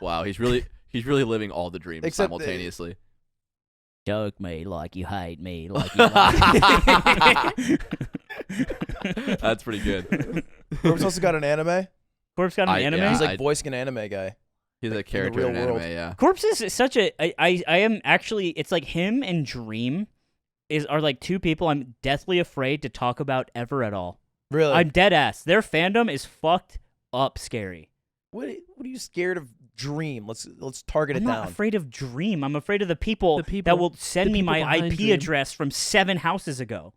Wow, he's really living all the dreams Except simultaneously. Joke me like you hate me, like you like me. That's pretty good. Corpse also got an anime. Corpse got an anime? yeah, He's like I- voicing an anime guy. He's a the character real in anime. world. Yeah. Corpse is such a. I am actually. It's like him and Dream are like two people I'm deathly afraid to talk about ever at all. Really? I'm dead ass. Their fandom is fucked up scary. What are you scared of? Dream. Let's target I'm it not down. afraid of Dream. I'm afraid of the people, The people- that will send the me people my behind IP Dream. address from 7 houses ago.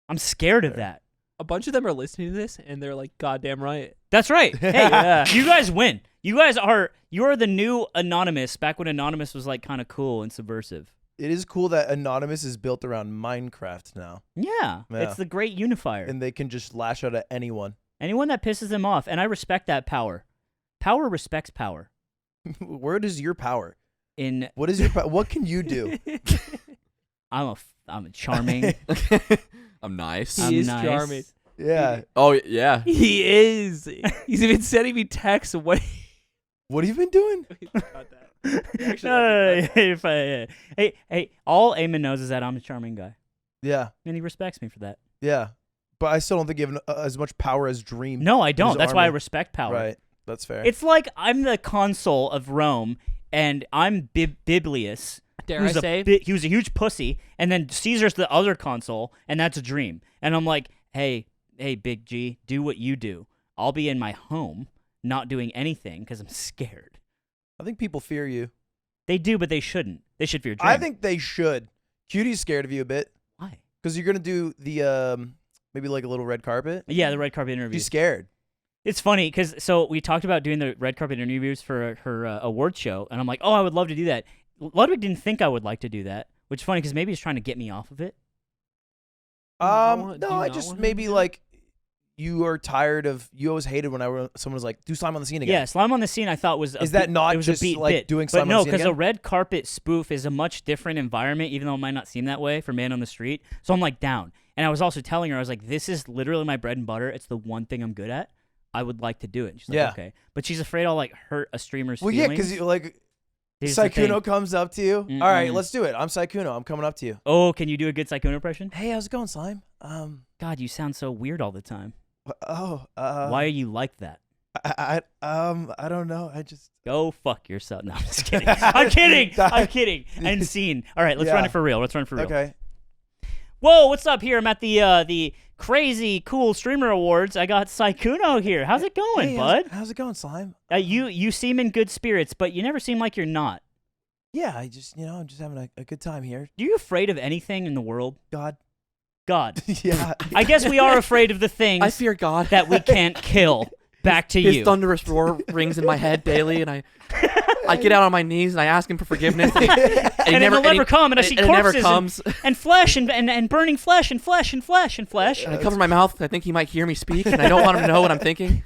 I'm scared of that. a bunch of them are listening to this and they're like, "Goddamn right." That's right. Hey, Yeah. you guys win. You are the new Anonymous. Back when Anonymous was like kind of cool and subversive. It is cool that Anonymous is built around Minecraft now, Yeah, Yeah. it's the great unifier. and they can just lash out at anyone. Anyone that pisses them off, and I respect that power. Power respects power. Where does your power? In What is your power? What can you do? I'm a charming. I'm nice. He I'm is nice. charming. Yeah. Oh yeah. He is. He's even sending me texts. What? What have you been doing? No, hey, all Eamon knows is that I'm a charming guy, Yeah. and he respects me for that. Yeah. But I still don't think you have as much power as Dream. No, I don't. his That's why I army. respect power. Right. That's fair. It's like I'm the consul of Rome, and I'm Biblius. Dare I say? He was a huge pussy, and then Caesar's the other consul, and that's a dream. And I'm like, hey, Big G, do what you do. I'll be in my home, not doing anything because I'm scared. I think people fear you. They do, but they shouldn't. They should fear Dream. I think they should. Cutie's scared of you a bit Why? because you're gonna do the maybe like a little red carpet. Yeah, the red carpet interview. She's scared. It's funny because so we talked about doing the red carpet interviews for her award show, and I'm like, oh, I would love to do that. Ludwig didn't think I would like to do that, which is funny because maybe he's trying to get me off of it. Do you No, not I want just him to maybe do it? like you are tired of. You always hated when someone was like, "Do slime on the scene again." Yeah, slime on the scene. I thought was Is that not it was just, a beat like, bit. doing but slime on no, the scene because a again? red carpet spoof is a much different environment, even though it might not seem that way for Man on the Street. So I'm like down, and I was also telling her I was like, this is literally my bread and butter. It's the one thing I'm good at. I would like to do it. And she's like, Yeah. okay, but she's afraid I'll like hurt a streamer's Well, yeah, feelings. because you like Here's the thing. Saikuno comes up to you. Mm-mm. All right, let's do it. I'm Saikuno. I'm coming up to you. Oh, can you do a good Saikuno impression? Hey, how's it going, slime? God, you sound so weird all the time. Why Why are you like that? I don't know. I just Go fuck yourself. No, I'm just kidding. I'm kidding. I'm kidding. And scene. All right, let's run Yeah. it for real. Let's run it for real. okay. Whoa, what's up here? I'm at the crazy cool streamer awards. I got Saikuno here. How's it going, Hey, bud? how's it going, slime? You seem in good spirits, but you never seem like you're not. Yeah, I just I'm just having a good time here. Are you afraid of anything in the world? God. God. Yeah. I guess we are afraid of the things I fear God. that we can't kill. Back to His you. thunderous roar rings in my head daily, and I get out on my knees and I ask him for forgiveness. And, And it'll never come, and I see it never corpses comes. and flesh and burning flesh and flesh and flesh and flesh. And I cover my mouth. I think he might hear me speak, and I don't want him to know what I'm thinking.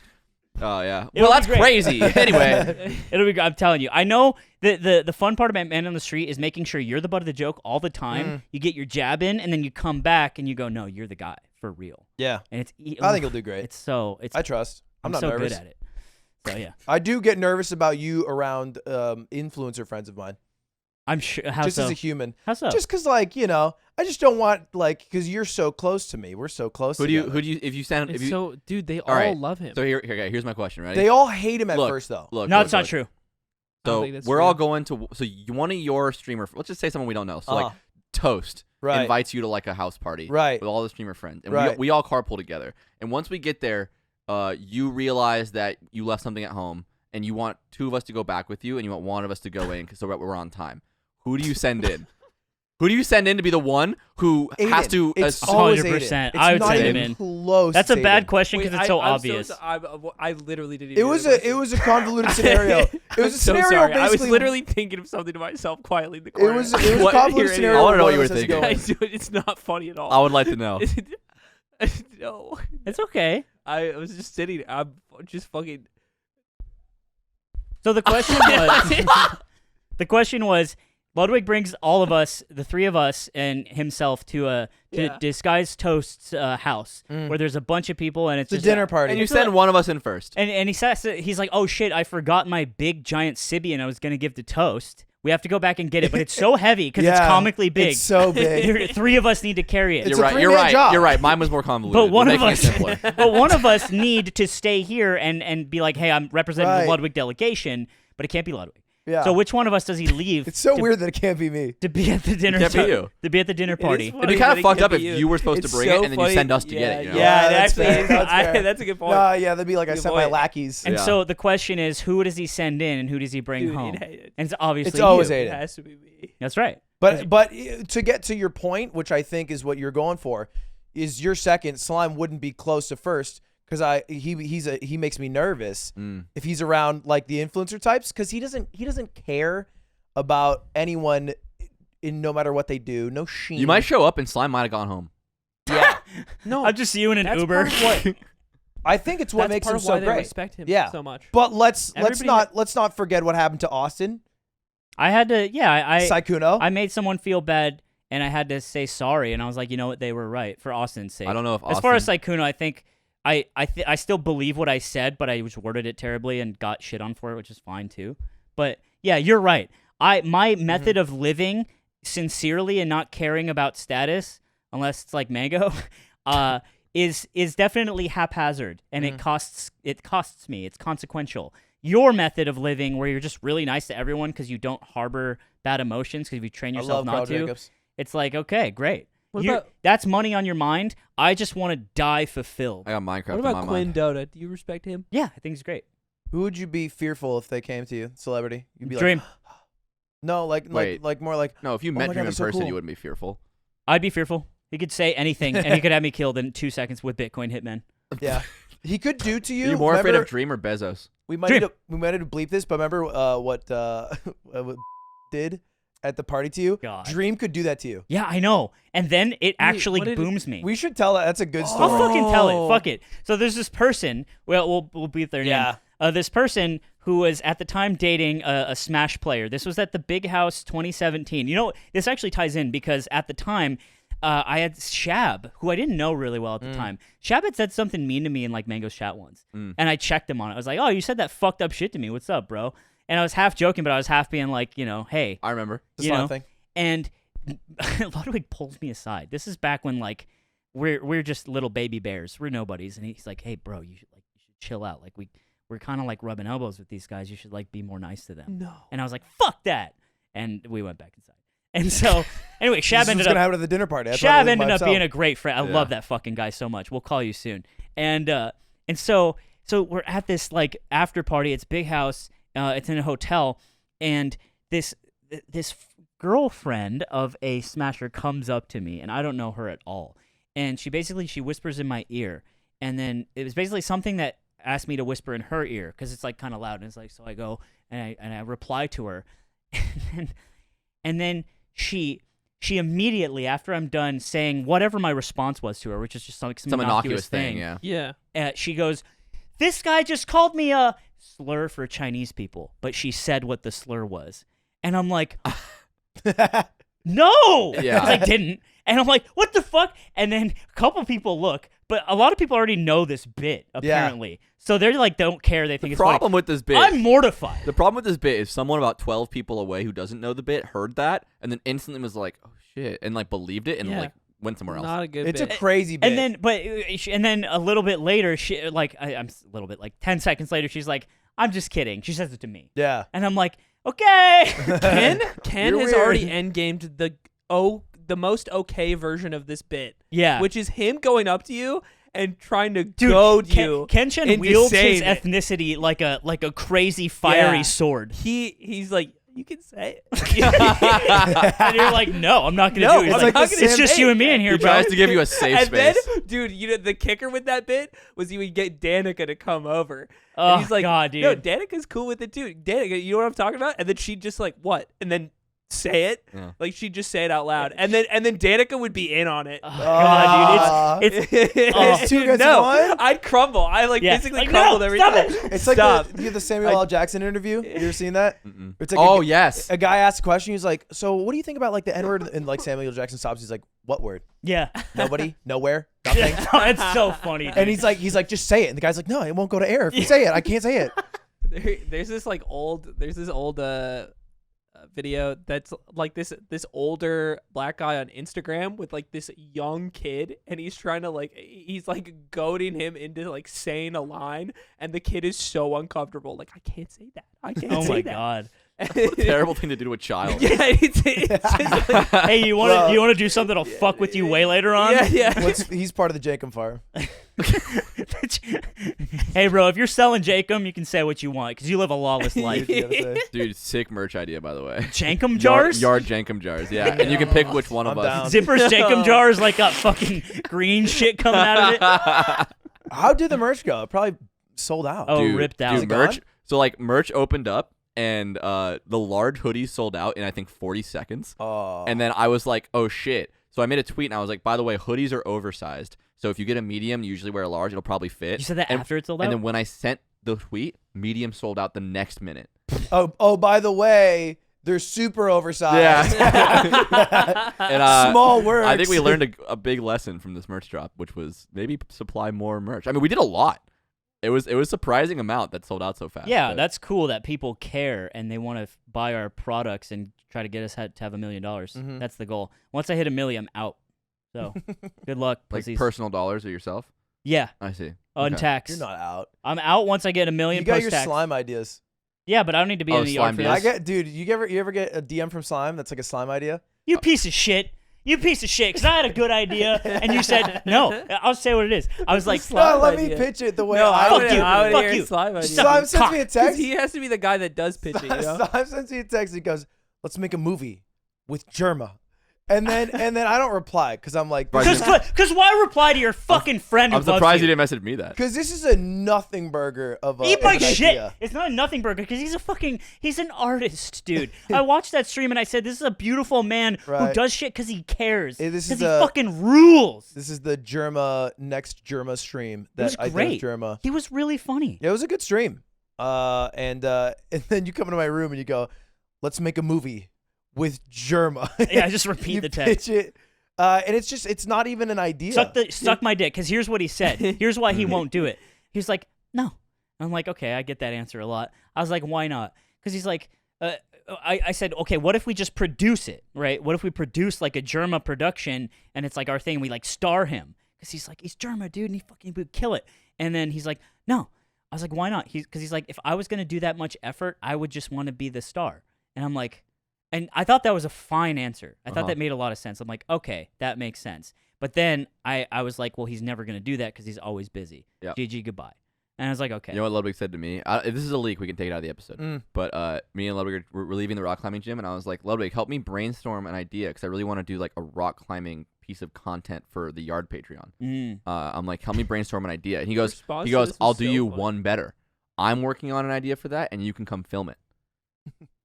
Oh yeah. It'll Well, be that's great. crazy. Anyway, It'll be. I'm telling you. I know the fun part about Man on the Street is making sure you're the butt of the joke all the time. You get your jab in, and then you come back and you go, no, you're the guy for real. Yeah. And it's. I think he'll do great. It's. I trust. I'm not so nervous. good at it. So yeah, I do get nervous about you around influencer friends of mine. I'm sure. How just so? as a human. How so? Just because, like, I just don't want, like, because you're so close to me. We're so close. who do you together. if you stand if It's you so, dude, they All right. all love him. so here's my question. Ready? They all hate him at Look, first, though. Look. no, look, it's not look. true. I don't So think that's we're true. all going to. So one of your streamer. Let's just say someone we don't know. So like Toast Right. invites you to like a house party. Right. With all the streamer friends, and Right. we all carpool together. And once we get there, you realize that you left something at home, and you want two of us to go back with you, and you want one of us to go in because we're on time. Who do you send in? Who do you send in to be the one who has Aiden. to? It's always 100%. Aiden. I would it's not say even Aiden. close. That's a to bad Aiden. question because it's so obvious. I literally didn't. It Even was hear the it was a convoluted scenario. It was I'm a so scenario sorry. I was basically. literally thinking of something to myself quietly in the It corner. was a What- convoluted Here it scenario. is. I wanna know where what one you of were us has to thinking. go in. It's not funny at all. I would like to know. No, It's okay. I was just sitting. I'm just fucking. So the question was, Ludwig brings all of us, the three of us, and himself to Yeah. Disguised Toast's house, where there's a bunch of people, and it's It's a just dinner party. And you It's send a- one of us in first. And he says, he's like, oh shit, I forgot my big giant Sibian I was gonna give to Toast. We have to go back and get it, but it's so heavy because it's Yeah, comically big. It's so big. Three of us need to carry it. It's You're a right. You're three-man right. job. You're right. Mine was more convoluted. But one We're of making us, it simpler. but one of us need to stay here and be like, hey, I'm representing Right. the Ludwig delegation, but it can't be Ludwig. Yeah. So which one of us does he leave? It's so to, weird that it can't be me. to be at the dinner. Can't be you. To be at the dinner party. funny. It'd be Funny kind that of it fucked can't up be if you. you were supposed It's to bring so it and then you funny. send us to get it. You know? Yeah, that's actually, fair, that's fair. that's a good point. Yeah, that'd be like I Good sent my point. lackeys. And Yeah. so the question is, who does he send in and who does he bring Dude, home? it- And it's obviously It's always you. Aiden. It has to be me. That's right. But to get to your point, which I think is what you're going for, is your second. Slime wouldn't be close to first because he makes me nervous if he's around like the influencer types because he doesn't care about anyone in no matter what they do. No sheen. You might show up and Slime might have gone home. Yeah. No, I'm just you in an that's Uber. part of what. I think it's what That's makes part him of so why they great. respect him Yeah. so much. But let's Everybody not forget what happened to Austin. I had to, yeah, I Saikuno. I made someone feel bad and I had to say sorry, and I was like, you know what, they were right for Austin's sake. I don't know if As far as Austin- Kuno, I think I still believe what I said, but I just worded it terribly and got shit on for it, which is fine too. But yeah, you're right. My method of living sincerely and not caring about status, unless it's like Mango, is definitely haphazard, and it costs me. It's consequential. Your method of living, where you're just really nice to everyone because you don't harbor bad emotions because you train I yourself love Carl not to. Jacobs. It's like, okay, great. What about- That's money on your mind. I just want to die fulfilled. I got Minecraft What in my about Quinn mind. Dota? Do you respect him? Yeah, I think it's great. Who would you be fearful if they came to you, celebrity? You'd be Dream. like, no, Wait. like more like, No, if you my met God, Dream they're in so person, cool. you wouldn't be fearful. I'd be fearful. He could say anything, and he could have me killed in 2 seconds with Bitcoin Hitman. yeah. He could do to you. Are you more afraid remember- of Dream or Bezos? We might Dream. need to bleep this, but remember what did at the party to you? God. Dream could do that to you. Yeah, I know. And then it actually what did it- booms me. We should tell that. That's a good story. I'll fucking tell Oh. it. Fuck it. So there's this person. Well, we'll beat their Yeah. name. This person who was at the time dating a Smash player. This was at the Big House 2017. You know, this actually ties in because at the time, I had Shab, who I didn't know really well at the time. Shab had said something mean to me in like Mango's chat once, and I checked him on it. I was like, "Oh, you said that fucked up shit to me. What's up, bro?" And I was half joking, but I was half being like, you know, hey, I remember. It's you not a know? thing. And Ludwig pulls me aside. This is back when like we're just little baby bears. We're nobodies, and he's like, "Hey, bro, you should chill out. Like we're kind of like rubbing elbows with these guys. You should like be more nice to them." No. And I was like, "Fuck that!" And we went back inside. And so anyway, Shab This ended was up gonna happen at the dinner party. That's why I Shab lived by ended up himself. being a great friend. I Yeah. love that fucking guy so much. We'll call you soon. And so we're at this like after party. It's big house. It's in a hotel, and this girlfriend of a smasher comes up to me, and I don't know her at all. And she whispers in my ear, and then it was basically something that asked me to whisper in her ear because it's like kind of loud. And it's like, so I go and I reply to her, and then she immediately, after I'm done saying whatever my response was to her, which is just some Innocuous thing, yeah. Yeah. she goes, "This guy just called me a slur for Chinese people," but she said what the slur was. And I'm like, no, Yeah. 'cause I didn't. And I'm like, what the fuck? And then a couple people look, but a lot of people already know this bit, apparently. So they're like, don't care. They think The it's funny. problem with this bit. I'm mortified. The problem with this bit is someone about 12 people away who doesn't know the bit heard that and then instantly was like, "Oh shit," and like believed it and Yeah. like went somewhere else. Not a good It's bit. a crazy bit. And then a little bit later, I'm a little bit like 10 seconds later, she's like, "I'm just kidding." She says it to me. yeah. And I'm like, okay. Ken You're has weird. already endgamed the most okay version of this bit, Yeah. which is him going up to you and trying to goad you. Kenshin into wields his saying it. ethnicity like a crazy fiery Yeah. sword. He's like, you can say it. And you're like, no, I'm not gonna No, do it. He's it's like, like the it's Sam just Payne. you and me in here, He bro. tries to give you a safe And then, space. dude, you know the kicker with that bit was he would get Danica to come over. Oh, And he's like, God, dude. No, Danica's cool with it too. Danica, you know what I'm talking about? And then she'd just like, what? And then say it. Yeah. Like she'd just say it out loud. And then Danica would be in on it. Oh, God, dude, It's 2 against no, 1? I'd crumble. I basically Like, crumbled no, every stop time. it. It's like Stop. the Samuel L. Jackson interview. You ever seen that? It's like Oh, a, yes. a guy asks a question. He's like, "So what do you think about like the N-word?" And like Samuel L. Jackson stops. He's like, "What word? yeah. Nobody? Nowhere? Nothing?" It's so funny. Dude. And he's like, "Just say it." And the guy's like, "No, it won't go to air if you say it. I can't say it." There's this old video that's like this older black guy on Instagram with like this young kid, and he's trying to he's like goading him into like saying a line, and the kid is so uncomfortable. Like, I can't say that. I can't Oh say my that. God. Terrible thing to do to a child. Yeah, it's just like, Hey, you Bro. want to do something that'll fuck with you way later on? yeah. He's part of the jencum farm. Hey, bro, if you're selling jencum, you can say what you want because you live a lawless life. You gotta say. Dude, sick merch idea, by the way. Jencum jars? Yard jencum jars, yeah. And you can pick which one of I'm us. down. Zippers jencum jars like got fucking green shit coming out of it. How did the merch go? It probably sold out. Oh, Dude, ripped out. Is Dude, it merch. gone? So like merch opened up and the large hoodies sold out in I think 40 seconds. Oh. And then I was like, oh shit. So I made a tweet and I was like, by the way, hoodies are oversized. So if you get a medium, you usually wear a large, it'll probably fit. You said that and, after it sold out? And then when I sent the tweet, medium sold out the next minute. Oh, by the way, They're super oversized. Yeah. And, Small words. I think we learned a big lesson from this merch drop, which was maybe supply more merch. I mean, we did a lot. It was a surprising amount that sold out so fast. Yeah, but- that's cool that people care and they want to buy our products and try to get us to have $1 million. Mhm. That's the goal. Once I hit $1 million, I'm out. So good luck, like pussies. personal dollars or yourself. Yeah, I see. untaxed. You're not out. I'm out once I get $1 million You got your post-tax. slime ideas. Yeah, but I don't need to be Oh, in the slime yard for deals. this. I get, dude. You ever get a DM from Slime that's like a slime idea? You piece of shit. You piece of shit. Because I had a good idea, and you said no. I'll say what it is. I was like, No, let idea. me pitch it the way No, I fuck would. you. I would Fuck hear you. slime idea. Slime sends me a 'Cause text. he has to be the guy that does pitching. You know? Slime sends me a text. He goes, "Let's make a movie with Germa," and then I don't reply because I'm like, Right. because why reply to your fucking friend? I'm who loves surprised you? you didn't message me that. because this is a nothing burger of a. Eat my of an shit. idea. It's not a nothing burger because he's an artist, dude. I watched that stream and I said, this is a beautiful man who Right. does shit because he cares. This is Because he a- fucking rules. This is the next Germa stream It was that I did great. with Germa. He was really funny. Yeah, it was a good stream. And then you come into my room and you go, "Let's make a movie with Germa." Yeah, just repeat you the text. pitch it, and it's not even an idea. Suck my dick. Because here's what he said. Here's why he won't do it. He's like, no. I'm like, okay, I get that answer a lot. I was like, why not? Because he's like, I said, okay, what if we just produce it, right? What if we produce like a Germa production and it's like our thing? We like star him because he's like, he's Germa, dude, and he fucking would kill it. And then he's like, no. I was like, why not? Because he's like, if I was gonna do that much effort, I would just want to be the star. And I'm like, and I thought that was a fine answer. I thought that made a lot of sense. I'm like, okay, that makes sense. But then I was like, well, he's never gonna do that because he's always busy. Yep. GG, goodbye. And I was like, okay. You know what Ludwig said to me? If this is a leak, we can take it out of the episode. But me and Ludwig were leaving the rock climbing gym, and I was like, Ludwig, help me brainstorm an idea because I really want to do like a rock climbing piece of content for the Yard Patreon. I'm like, help me brainstorm an idea. And he goes, response to this was I'll do so you funny. one better. I'm working on an idea for that, and you can come film it.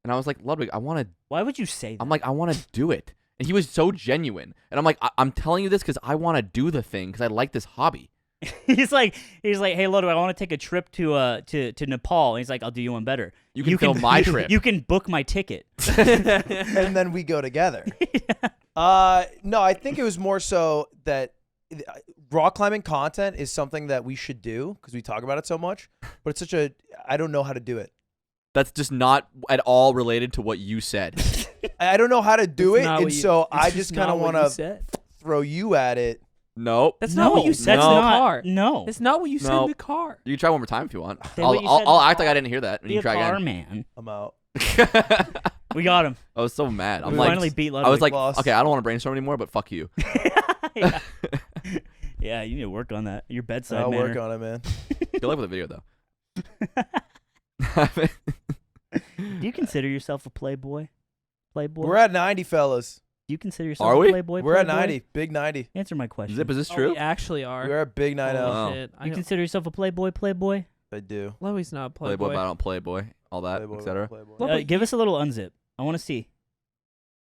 And I was like, Ludwig, I want to. Why would you say that? I'm like, I want to do it. And he was so genuine. And I'm like, I'm telling you this because I want to do the thing because I like this hobby. he's like, hey, Ludwig, I want to take a trip to Nepal. And he's like, I'll do you one better. You can film my trip. You can book my ticket. and then we go together. No, I think it was more so that rock climbing content is something that we should do because we talk about it so much. But it's such a I don't know how to do it. That's just not at all related to what you said. I don't know how to do That's it, not and what you- so it's I just just kind not of what want you to said. throw you at it. Nope. That's not what you said that's in the not, car. No. That's not what you said No. in the car. You can try one more time if you want. Say what you said in I'll the act like car. I didn't hear that. And Be you a can try car again. man. I'm out. We got him. I was so mad. I'm We like, finally beat Ludwig. I was like, Lost. okay, I don't want to brainstorm anymore, but fuck you. yeah. Yeah, you need to work on that. Your bedside I'll manner. work on it, man. Good luck with the video though. Do you consider yourself a playboy? Playboy? We're at 90, fellas. Do you consider yourself Are a we? playboy? We're at playboy? 90, big 90. Answer my question. Zip, is this Oh, true? we actually are. We're at big 90. Oh. Shit. I You don't- consider yourself a playboy? Playboy? I do. Chloe's not a Playboy, playboy. but I don't playboy. All that, Playboy, etc. Playboy. Well, but Give us a little unzip. I want to see.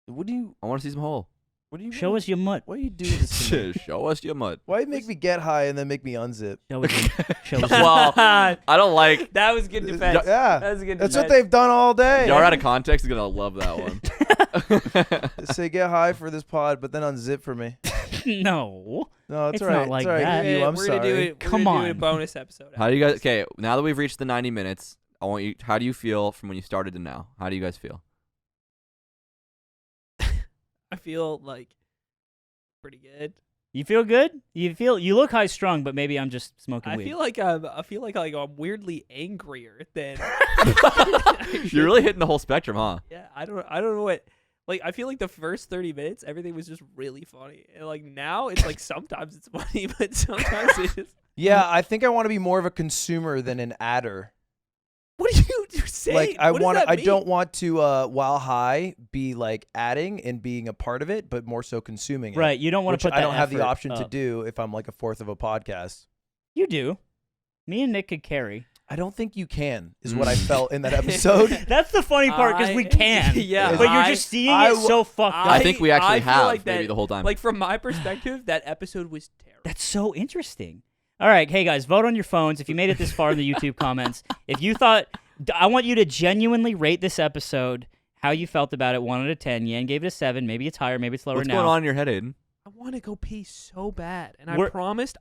What do you? I want to see some hole. What do you? Show us your mutt. Why are you doing this to me? Show us your mud. Why you make me get high and then make me unzip? Show us your, show us your Well, I don't like. That was good defense. Yeah, That was a good that's defense. what they've done all day. Y'all are out of context. Is gonna love that one. Say get high for this pod, but then unzip for me. No. No, it's It's all right. not like it's all right. that. You, I'm we're sorry. gonna do it. Come we're gonna do on. a bonus episode. How do you guys? Okay, now that we've reached the 90 minutes, I want you. How do you feel from when you started to now? How do you guys feel? I feel like pretty good. You feel good? You look high strung, but maybe I'm just smoking I weed. feel like I'm weirdly angrier than. You're really hitting the whole spectrum, huh? Yeah, I don't know what. Like, I feel like the first 30 minutes, everything was just really funny, and like now it's like sometimes it's funny, but sometimes it's just. Yeah, I think I want to be more of a consumer than an adder. What do you say? Like I What does want, that I mean? don't want to while high be like adding and being a part of it, but more so consuming it. right. You don't want Which to put I that don't have the effort option to up. do if I'm like a fourth of a podcast. You do. Me and Nick could carry. I don't think you can, is what I felt in that episode. That's the funny part because we I- can. Yeah, But you're I- just seeing I it w- so fucked up. I think we actually I feel have like maybe that- the whole time. Like from my perspective, that episode was terrible. That's so interesting. All right, hey guys, vote on your phones if you made it this far in the YouTube comments. If you thought, I want you to genuinely rate this episode how you felt about it, 1 out of 10. Yan gave it a 7. Maybe it's higher, maybe it's lower What's now. going on in your head, Aiden? I want to go pee so bad, and We're-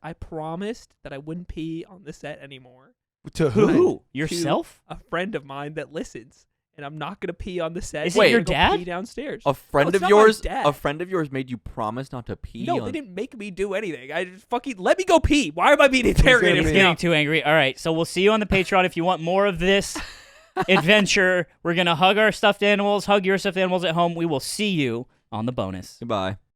I promised that I wouldn't pee on the set anymore. To who? Who? Yourself? A friend of mine that listens, and I'm not gonna pee on the set. Is I'm it your gonna go dad? Pee downstairs. A friend it's of not my yours. dad. A friend of yours made you promise not to pee. No, on... they didn't make me do anything. I just fucking let me go pee. Why am I being gonna interrogated? He's be- getting too angry. All right, so we'll see you on the Patreon if you want more of this adventure. We're going to hug our stuffed animals, hug your stuffed animals at home. We will see you on the bonus. Goodbye.